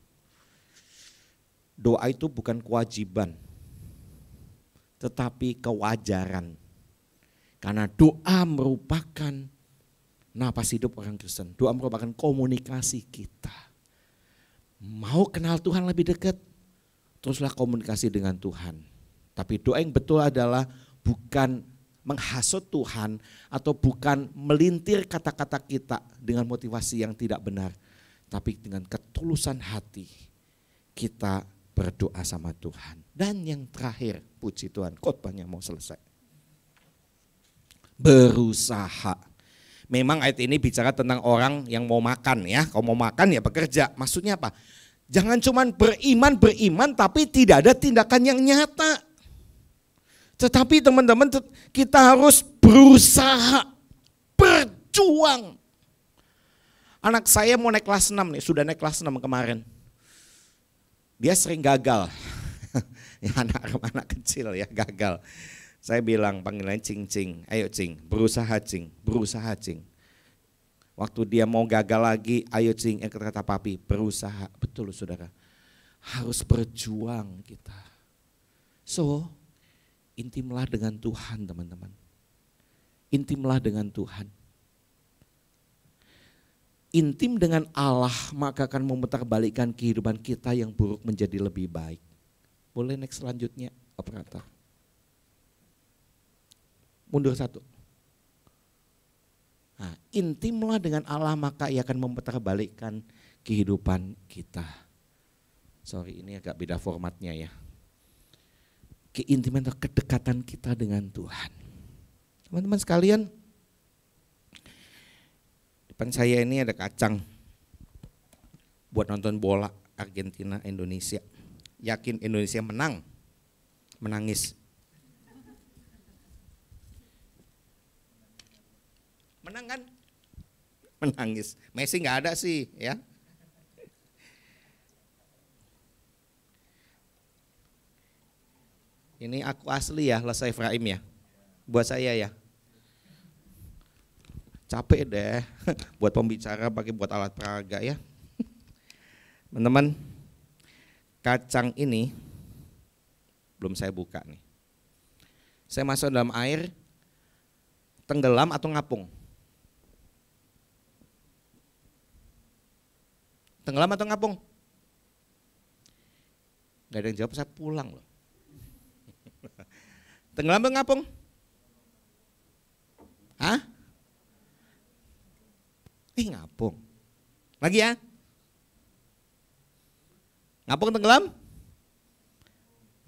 Doa itu bukan kewajiban, tetapi kewajaran. Karena doa merupakan napas hidup orang Kristen. Doa merupakan komunikasi kita. Mau kenal Tuhan lebih dekat, teruslah komunikasi dengan Tuhan. Tapi doa yang betul adalah bukan menghasut Tuhan atau bukan melintir kata-kata kita dengan motivasi yang tidak benar. Tapi dengan ketulusan hati kita berdoa sama Tuhan. Dan yang terakhir, puji Tuhan, khotbahnya mau selesai. Berusaha. Memang ayat ini bicara tentang orang yang mau makan ya. Kalau mau makan ya bekerja. Maksudnya apa? Jangan cuma beriman tapi tidak ada tindakan yang nyata. Tetapi teman-teman kita harus berusaha, berjuang. Anak saya mau naik kelas 6 nih, sudah naik kelas 6 kemarin. Dia sering gagal, ya, anak kecil ya gagal. Saya bilang panggilannya Cing, ayo Cing, berusaha Cing. Waktu dia mau gagal lagi, ayo Cing, kata papi, berusaha. Betul saudara, harus berjuang kita. So, intimlah dengan Tuhan teman-teman. Intimlah dengan Tuhan. Intim dengan Allah maka akan memutarbalikkan kehidupan kita yang buruk menjadi lebih baik. Boleh next selanjutnya operator. Mundur 1. Nah, intimlah dengan Allah maka ia akan memutarbalikkan kehidupan kita. Sorry ini agak beda formatnya ya. Keintiman atau kedekatan kita dengan Tuhan. Teman-teman sekalian, depan saya ini ada kacang buat nonton bola Argentina Indonesia. Yakin Indonesia menang? Menangis. Menang kan? Menangis. Messi nggak ada sih ya. Ini aku asli ya, Lasa Efraim ya. Buat saya ya. Capek deh buat pembicara pakai buat alat peraga ya. Teman-teman, kacang ini belum saya buka nih. Saya masuk dalam air, tenggelam atau ngapung? Tenggelam atau ngapung? Gak ada yang jawab, saya pulang loh. Tenggelam atau ngapung? Hah? Ngapung. Lagi ya? Ngapung tenggelam?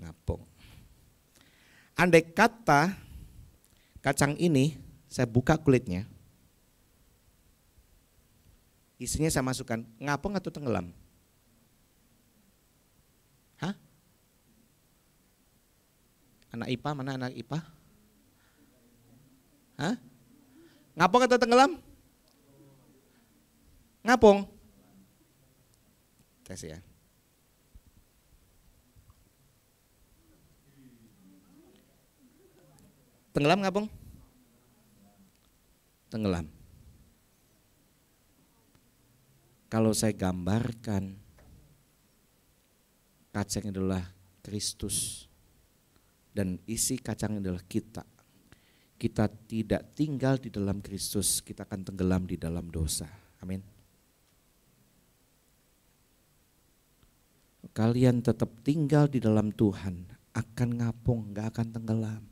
Ngapung. Andai kata kacang ini saya buka kulitnya, isinya saya masukkan, ngapung atau tenggelam? Hah? Anak IPA, mana anak IPA? Hah? Ngapung atau tenggelam? Ngapung. Tes ya. Tenggelam nggak, Bung? Tenggelam. Kalau saya gambarkan, kacang adalah Kristus dan isi kacang adalah kita. Kita tidak tinggal di dalam Kristus, kita akan tenggelam di dalam dosa. Amin. Kalian tetap tinggal di dalam Tuhan, akan ngapung, gak akan tenggelam.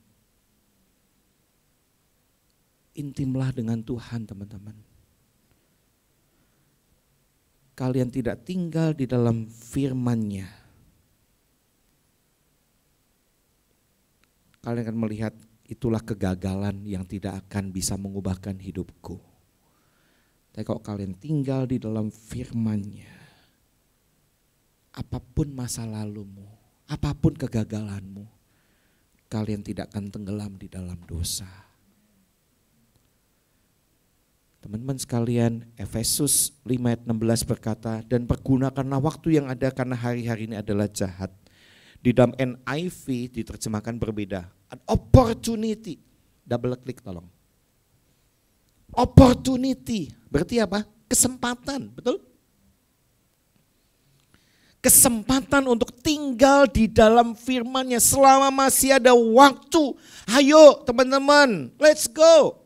Intimlah dengan Tuhan, teman-teman. Kalian tidak tinggal di dalam firman-Nya. Kalian akan melihat itulah kegagalan yang tidak akan bisa mengubahkan hidupku. Tapi kalau kalian tinggal di dalam firman-Nya, apapun masa lalumu, apapun kegagalanmu, kalian tidak akan tenggelam di dalam dosa. Teman-teman sekalian, Efesus 5 ayat 16 berkata, dan pergunakanlah waktu yang ada karena hari-hari ini adalah jahat. Di dalam NIV diterjemahkan berbeda. An opportunity, double klik tolong. Opportunity, berarti apa? Kesempatan, betul? Kesempatan untuk tinggal di dalam firman-Nya selama masih ada waktu. Ayo teman-teman, let's go.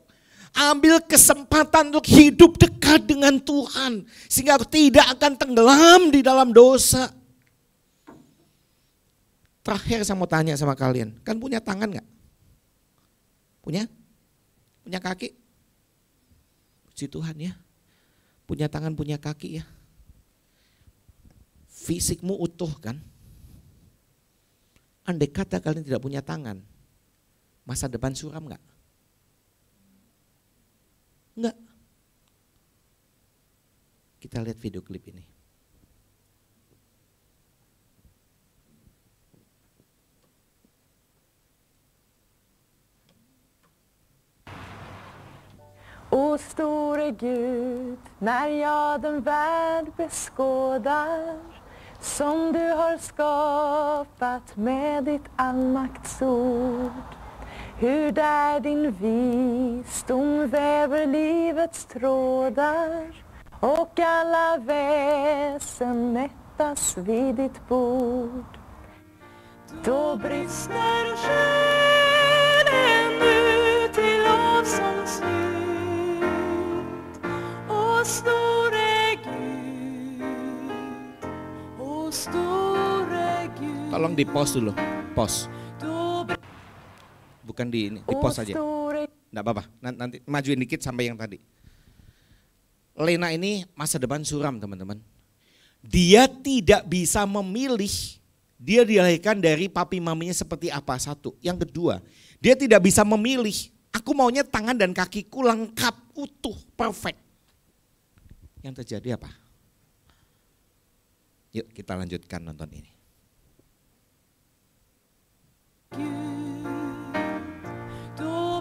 Ambil kesempatan untuk hidup dekat dengan Tuhan. Sehingga aku tidak akan tenggelam di dalam dosa. Terakhir saya mau tanya sama kalian. Kan punya tangan gak? Punya? Punya kaki? Puji Tuhan ya. Punya tangan, punya kaki ya. Fisikmu utuh kan? Andai kata kalian tidak punya tangan, masa depan suram gak? Enggak. Kita lihat video klip ini.
O store Gud, när jag den värld beskådar som du har skapat med ditt allmaktsord. Hur där din visdom väver livets trådar och alla väsen mättas vid ditt bord. Då brister själen ut i lovsångsljud. O store Gud, o store Gud.
Tolong di pause dulu, pause. Bukan di ini, di pause aja. Enggak apa-apa, nanti majuin dikit sampai yang tadi. Lena ini masa depan suram teman-teman. Dia tidak bisa memilih, dia dilahirkan dari papi maminya seperti apa, satu. Yang kedua, dia tidak bisa memilih, aku maunya tangan dan kakiku lengkap, utuh, perfect. Yang terjadi apa? Yuk kita lanjutkan nonton ini.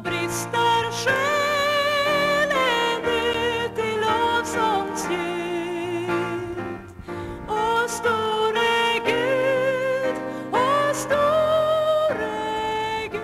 Brister själen ut i lovsångsljud. O store Gud, o store Gud.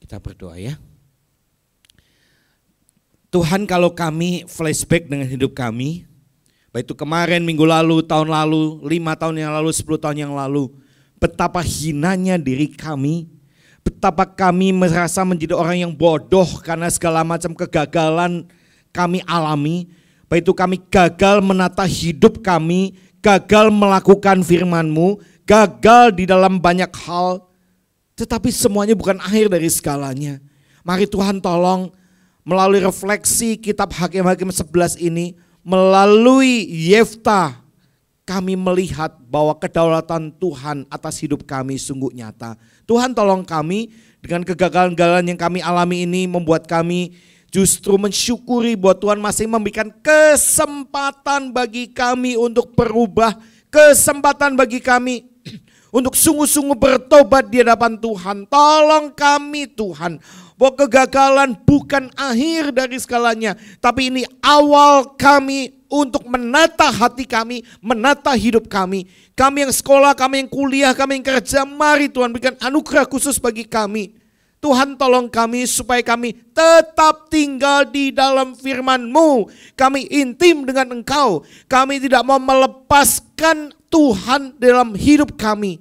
Kita berdoa ya. Tuhan, kalau kami flashback dengan hidup kami, baik itu kemarin, minggu lalu, tahun lalu, 5 tahun yang lalu, 10 tahun yang lalu, betapa hinanya diri kami, betapa kami merasa menjadi orang yang bodoh karena segala macam kegagalan kami alami, baik itu kami gagal menata hidup kami, gagal melakukan firman-Mu, gagal di dalam banyak hal, tetapi semuanya bukan akhir dari segalanya. Mari Tuhan tolong melalui refleksi kitab Hakim-Hakim 11 ini, melalui Yefta, kami melihat bahwa kedaulatan Tuhan atas hidup kami sungguh nyata. Tuhan tolong kami dengan kegagalan-kegagalan yang kami alami ini membuat kami justru mensyukuri bahwa Tuhan masih memberikan kesempatan bagi kami untuk berubah, kesempatan bagi kami untuk sungguh-sungguh bertobat di hadapan Tuhan. Tolong kami Tuhan, bahwa kegagalan bukan akhir dari segalanya, tapi ini awal kami untuk menata hati kami, menata hidup kami. Kami yang sekolah, kami yang kuliah, kami yang kerja, mari Tuhan berikan anugerah khusus bagi kami. Tuhan tolong kami supaya kami tetap tinggal di dalam firman-Mu. Kami intim dengan Engkau. Kami tidak mau melepaskan Tuhan dalam hidup kami.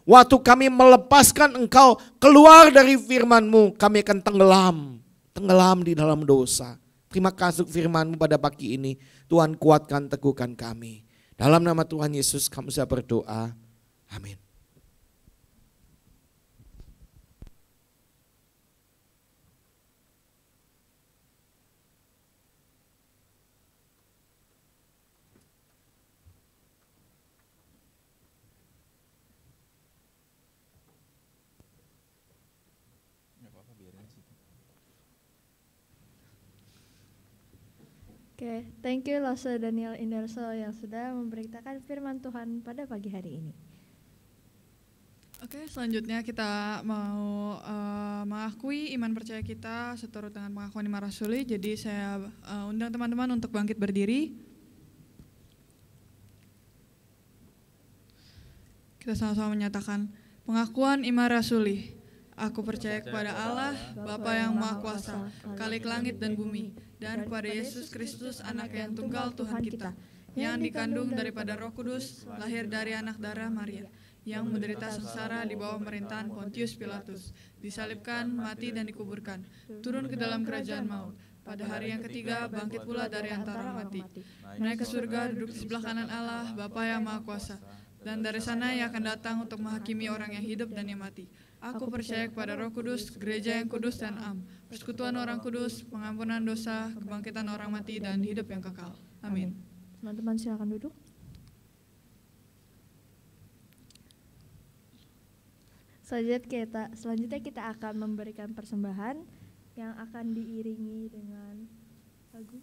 Waktu kami melepaskan Engkau keluar dari firman-Mu, kami akan tenggelam di dalam dosa. Terima kasih firman-Mu pada pagi ini. Tuhan kuatkan, teguhkan kami. Dalam nama Tuhan Yesus kami sudah berdoa. Amin.
Oke, thank you Lose Daniel Inderso yang sudah memberitakan firman Tuhan pada pagi hari ini.
Oke, selanjutnya kita mau mengakui iman percaya kita seturut dengan pengakuan iman rasuli. Jadi saya undang teman-teman untuk bangkit berdiri. Kita sama-sama menyatakan pengakuan iman rasuli. Aku percaya kepada Allah, Bapa yang Maha Kuasa, Khalik langit dan bumi, dan kepada Yesus Kristus, Anak yang tunggal Tuhan kita, yang dikandung daripada Roh Kudus, lahir dari anak darah Maria, yang menderita sengsara di bawah pemerintahan Pontius Pilatus, disalibkan, mati dan dikuburkan, turun ke dalam kerajaan maut. Pada hari yang ketiga bangkit pula dari antara mati, naik ke surga, duduk di sebelah kanan Allah, Bapa yang Maha Kuasa, dan dari sana ia akan datang untuk menghakimi orang yang hidup dan yang mati. Aku percaya kepada Roh Kudus, gereja yang kudus dan am, persekutuan orang kudus, pengampunan dosa, kebangkitan orang mati, dan hidup yang kekal. Amin.
Teman-teman silakan duduk. Selanjutnya kita akan memberikan persembahan yang akan diiringi dengan lagu.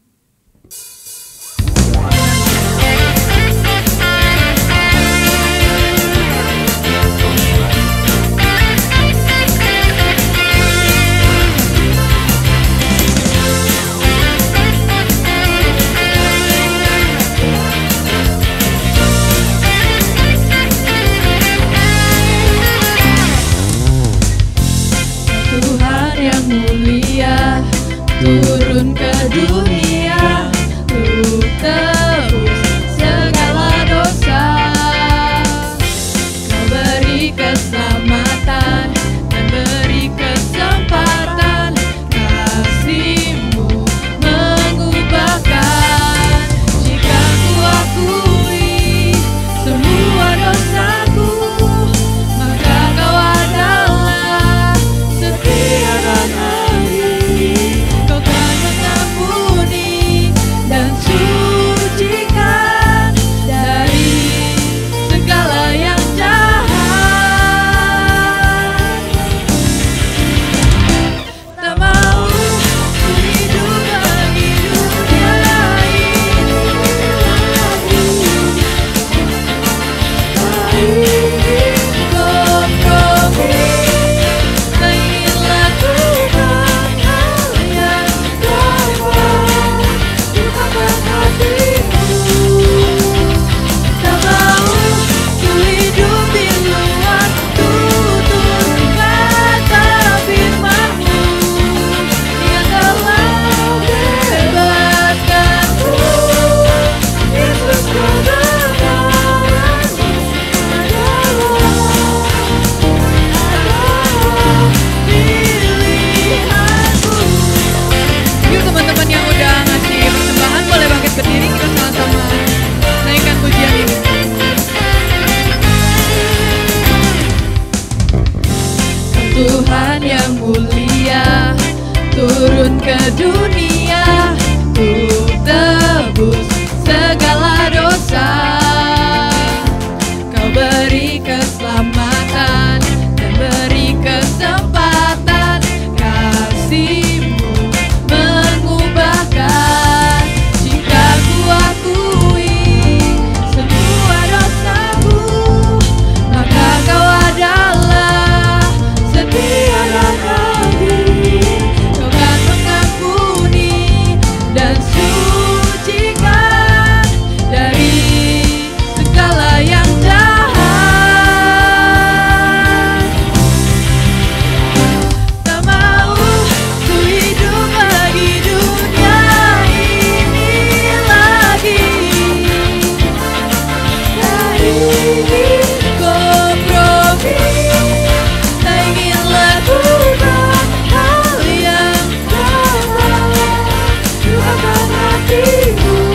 Tuhan yang mulia turun ke dunia untuk tebus segala dosa. Kau beri keselamatan dan beri kesempatan, kasih-Mu mengubahkan. Jika ku akui semua dosaku, maka Kau adalah setia dan ahli. Kau telah turun ke dunia untuk tebus segala dosa. Kau beri keselamatan dan beri kesempatan. Kasih-Mu mengubahkan. Jika ku akui semua dosaku, maka Kau adalah setia dan adil. Kau kan mengampuni dan sucikan dari segala yang jahat. Tak mau ku hidup bagi dunia ini lagi. Tak ingin kompromi, tak ingin lakukan hal yang salah. Lukakan hatiku.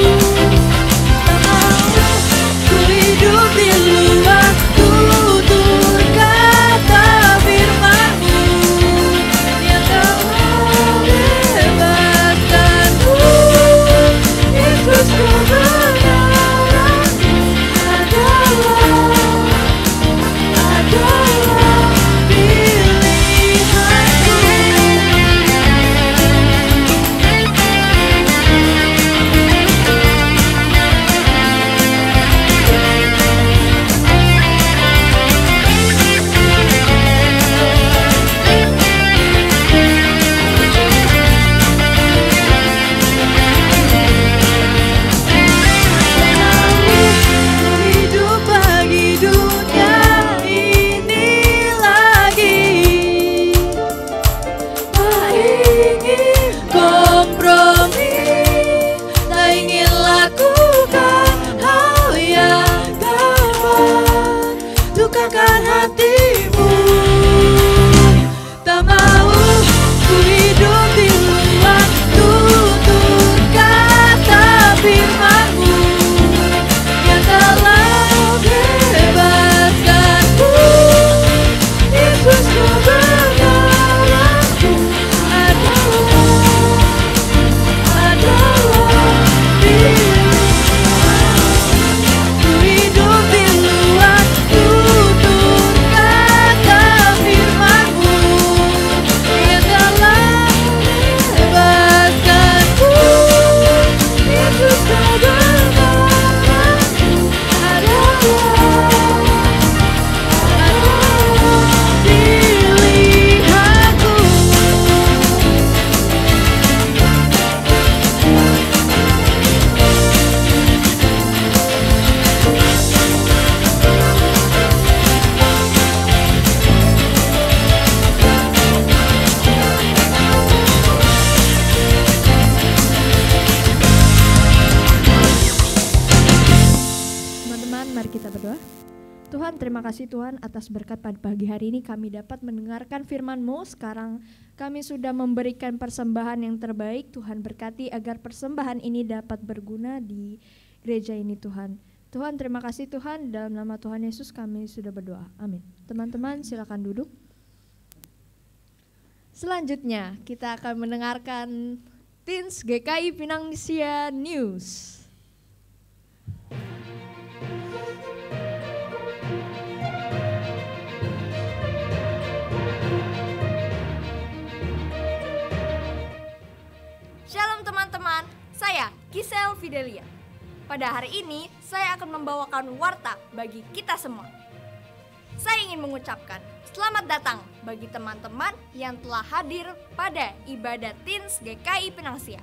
Tak mau ku hidup di luar tutur kata firman-Mu yang telah bebaskanku. Yesus, kebenaran-Mu adalah pilihanku. Hidup bagi dunia ini lagi. Tak ingin kompromi, tak ingin lakukan hal yang dapat lukakan hatimu. Tak mau ku hidup di luar tutur kata firman-Mu yang telah bebaskanku. Yesus, kebenaran-Mu adalah pilihan. Ku hidup di luar tutur kata firman-Mu yang telah bebaskanku. Yesus, kebenaran-Mu adalah pilihanku.
Teman-teman, mari kita berdoa. Tuhan, terima kasih Tuhan atas berkat pada pagi hari ini kami dapat mendengarkan firman-Mu. Sekarang kami sudah memberikan persembahan yang terbaik. Tuhan berkati agar persembahan ini dapat berguna di gereja ini Tuhan. Tuhan, terima kasih Tuhan, dalam nama Tuhan Yesus kami sudah berdoa. Amin. Teman-teman silakan duduk. Selanjutnya kita akan mendengarkan Teens GKI Pinangsia News.
Shalom teman-teman, saya Giselle Fidelia. Pada hari ini saya akan membawakan warta bagi kita semua. Saya ingin mengucapkan selamat datang bagi teman-teman yang telah hadir pada ibadah Teens GKI Pinangsia.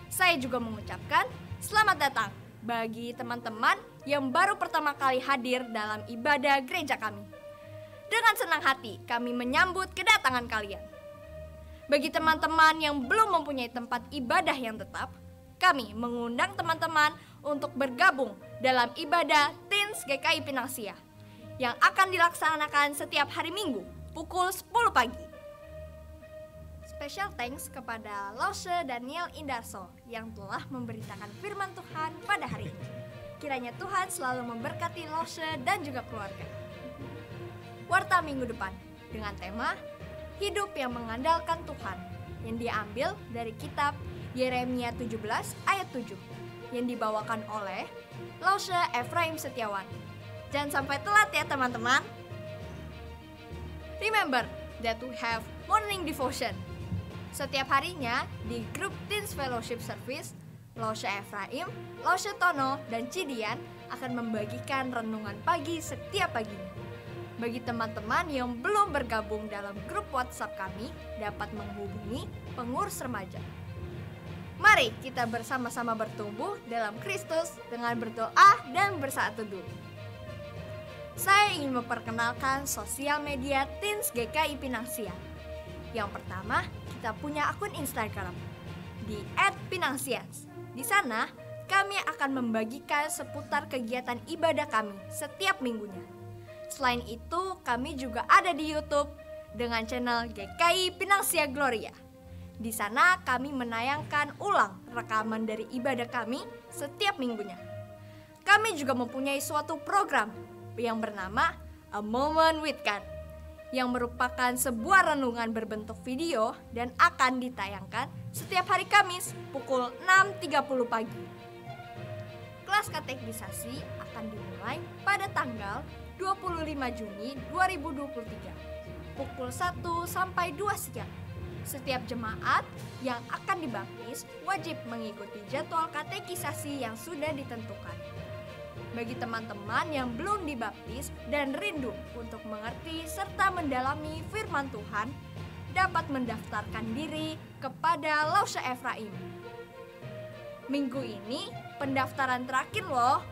Saya juga mengucapkan selamat datang bagi teman-teman yang baru pertama kali hadir dalam ibadah gereja kami. Dengan senang hati kami menyambut kedatangan kalian. Bagi teman-teman yang belum mempunyai tempat ibadah yang tetap, kami mengundang teman-teman untuk bergabung dalam ibadah Teens GKI Pinangsia yang akan dilaksanakan setiap hari Minggu pukul 10 pagi. Special thanks kepada Lause Daniel Indarso yang telah memberitakan firman Tuhan pada hari ini. Kiranya Tuhan selalu memberkati Lause dan juga keluarga. Warta minggu depan dengan tema Hidup yang mengandalkan Tuhan yang diambil dari kitab Yeremia 17 ayat 7 yang dibawakan oleh Lause Efraim Setiawan. Jangan sampai telat ya teman-teman. Remember that we have morning devotion. Setiap harinya di grup Teens Fellowship Service, Lause Efraim, Lause Tono, dan Cidian akan membagikan renungan pagi setiap paginya. Bagi teman-teman yang belum bergabung dalam grup WhatsApp kami, dapat menghubungi pengurus remaja. Mari kita bersama-sama bertumbuh dalam Kristus dengan berdoa dan bersaat teduh. Saya ingin memperkenalkan sosial media Teens GKI Pinangsia. Yang pertama, kita punya akun Instagram di @pinangsians. Di sana, kami akan membagikan seputar kegiatan ibadah kami setiap minggunya. Selain itu, kami juga ada di YouTube dengan channel GKI Pinangsia Gloria. Di sana kami menayangkan ulang rekaman dari ibadah kami setiap minggunya. Kami juga mempunyai suatu program yang bernama A Moment with God, yang merupakan sebuah renungan berbentuk video dan akan ditayangkan setiap hari Kamis pukul 6.30 pagi. Kelas katekisasi akan dimulai pada tanggal 25 Juni 2023 pukul 1 sampai 2 siang. Setiap jemaat yang akan dibaptis wajib mengikuti jadwal katekisasi yang sudah ditentukan. Bagi teman-teman yang belum dibaptis dan rindu untuk mengerti serta mendalami firman Tuhan, dapat mendaftarkan diri kepada Lause Efraim. Minggu ini pendaftaran terakhir loh.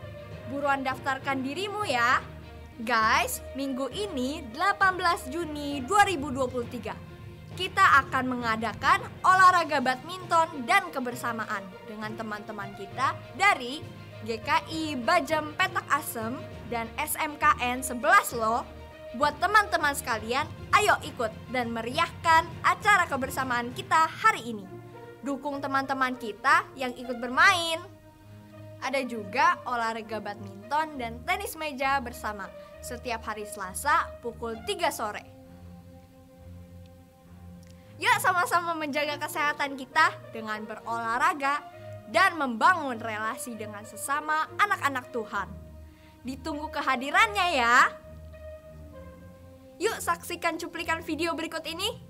Buruan daftarkan dirimu ya. Guys, minggu ini 18 Juni 2023 kita akan mengadakan olahraga badminton dan kebersamaan dengan teman-teman kita dari GKI Bajam Petak Asem dan SMKN 11 loh. Buat teman-teman sekalian, ayo ikut dan meriahkan acara kebersamaan kita hari ini. Dukung teman-teman kita yang ikut bermain. Ada juga olahraga badminton dan tenis meja bersama setiap hari Selasa pukul 3 sore. Yuk sama-sama menjaga kesehatan kita dengan berolahraga dan membangun relasi dengan sesama anak-anak Tuhan. Ditunggu kehadirannya ya. Yuk saksikan cuplikan video berikut ini.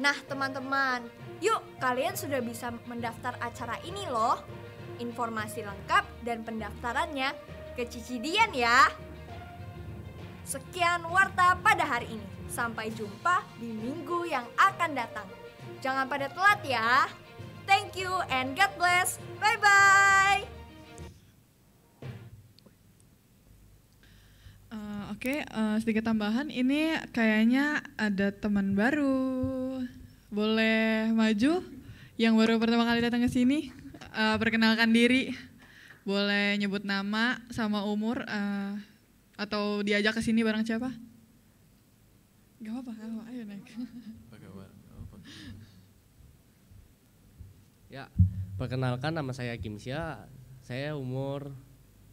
Nah teman-teman, yuk kalian sudah bisa mendaftar acara ini loh. Informasi lengkap dan pendaftarannya ke Cicidian ya. Sekian Warta pada hari ini. Sampai jumpa di minggu yang akan datang. Jangan pada telat ya. Thank you and God bless. Bye-bye.
Oke, sedikit tambahan. Ini kayaknya ada teman baru. Boleh maju? Yang baru pertama kali datang ke sini, perkenalkan diri. Boleh nyebut nama sama umur, atau diajak ke sini bareng siapa? Gak apa-apa, ayo naik.
Ya, perkenalkan nama saya Kimsya. Saya umur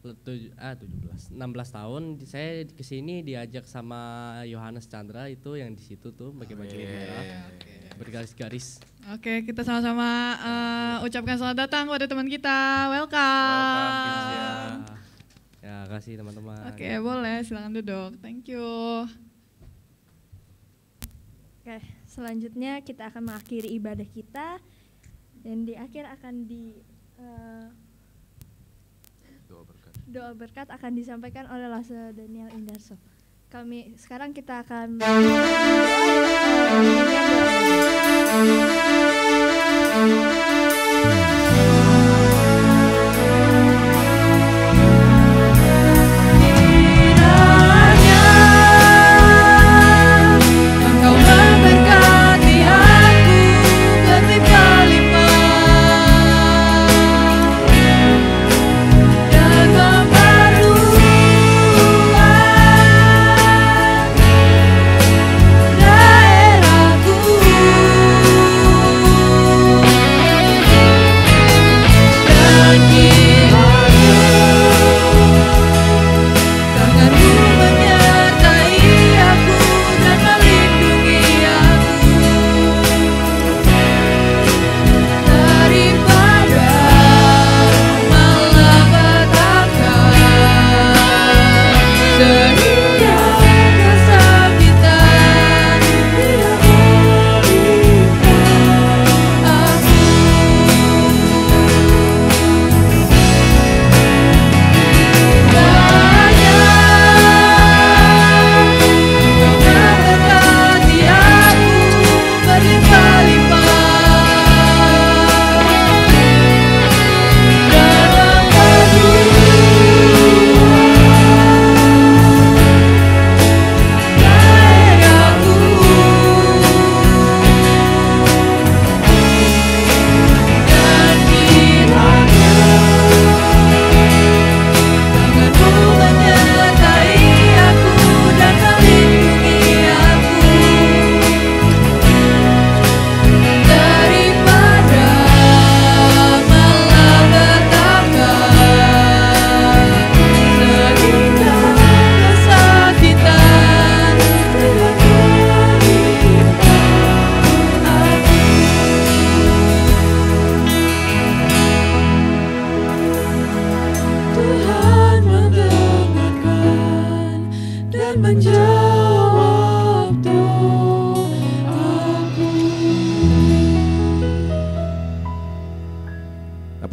16 tahun. Saya kesini diajak sama Yohanes Chandra itu yang di situ tuh pakai baju merah bergaris-garis.
Oke, kita sama-sama ucapkan selamat datang pada teman kita. Welcome.
Ya, kasih teman-teman.
Oke, boleh silakan duduk. Thank you.
Oke, selanjutnya kita akan mengakhiri ibadah kita dan di akhir akan doa berkat akan disampaikan oleh Lase Daniel Indarso. Sekarang kita akan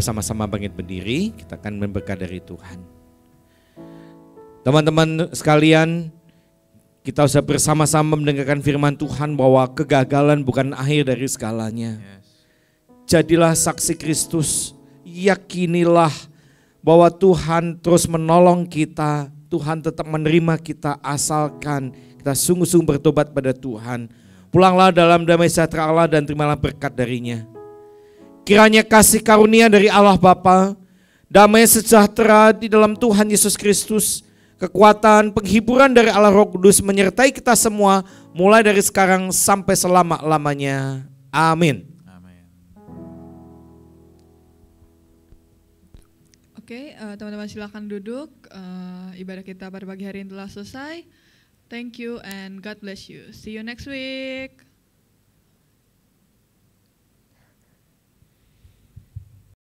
bersama-sama bangkit berdiri, kita akan memberkat dari Tuhan. Teman-teman sekalian, kita usah bersama-sama mendengarkan firman Tuhan bahwa kegagalan bukan akhir dari segalanya. Jadilah saksi Kristus, yakinilah bahwa Tuhan terus menolong kita, Tuhan tetap menerima kita asalkan kita sungguh-sungguh bertobat pada Tuhan. Pulanglah dalam damai sejahtera Allah dan terimalah berkat darinya. Kiranya kasih karunia dari Allah Bapa, damai sejahtera di dalam Tuhan Yesus Kristus, kekuatan, penghiburan dari Allah Roh Kudus menyertai kita semua mulai dari sekarang sampai selama-lamanya. Amin.
Oke, teman-teman silakan duduk. Ibadah kita pada pagi hari ini telah selesai. Thank you and God bless you. See you next week.